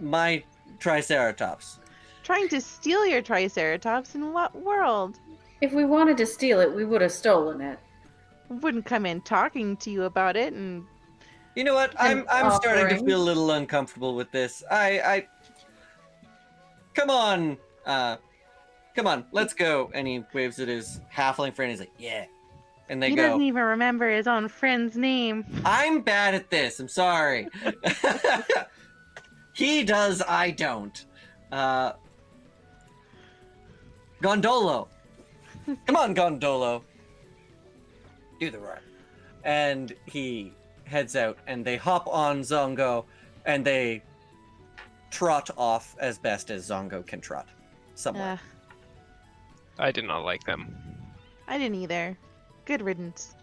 my Triceratops. Trying to steal your Triceratops in what world? If we wanted to steal it, we would have stolen it. Wouldn't come in talking to you about it and... You know what? I'm starting to feel a little uncomfortable with this. Come on, let's go. And he waves at his halfling friend. He's like, yeah. And they He go. doesn't even remember his own friend's name. I'm bad at this. I'm sorry. He does, I don't. Gondolo. Come on, Gondolo. Do the run. And he heads out, and they hop on Zongo, and they trot off as best as Zongo can trot. Somewhere. I did not like them. I didn't either. Good riddance.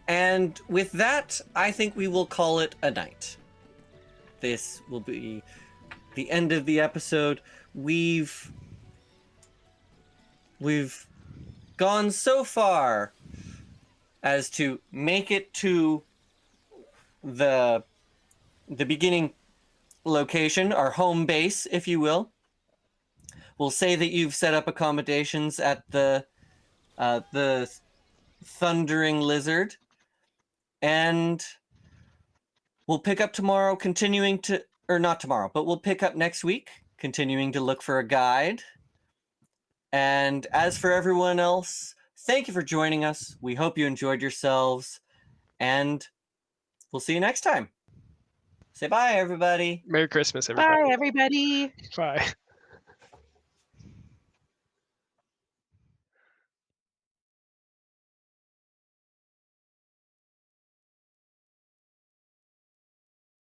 And with that, I think we will call it a night. This will be the end of the episode. We've gone so far as to make it to the beginning location, our home base, if you will. We'll say that you've set up accommodations at the Thundering Lizard, and we'll pick up tomorrow, we'll pick up next week, continuing to look for a guide. And as for everyone else, thank you for joining us. We hope you enjoyed yourselves, and we'll see you next time. Say bye, everybody. Merry Christmas, everybody. Bye, everybody. Bye.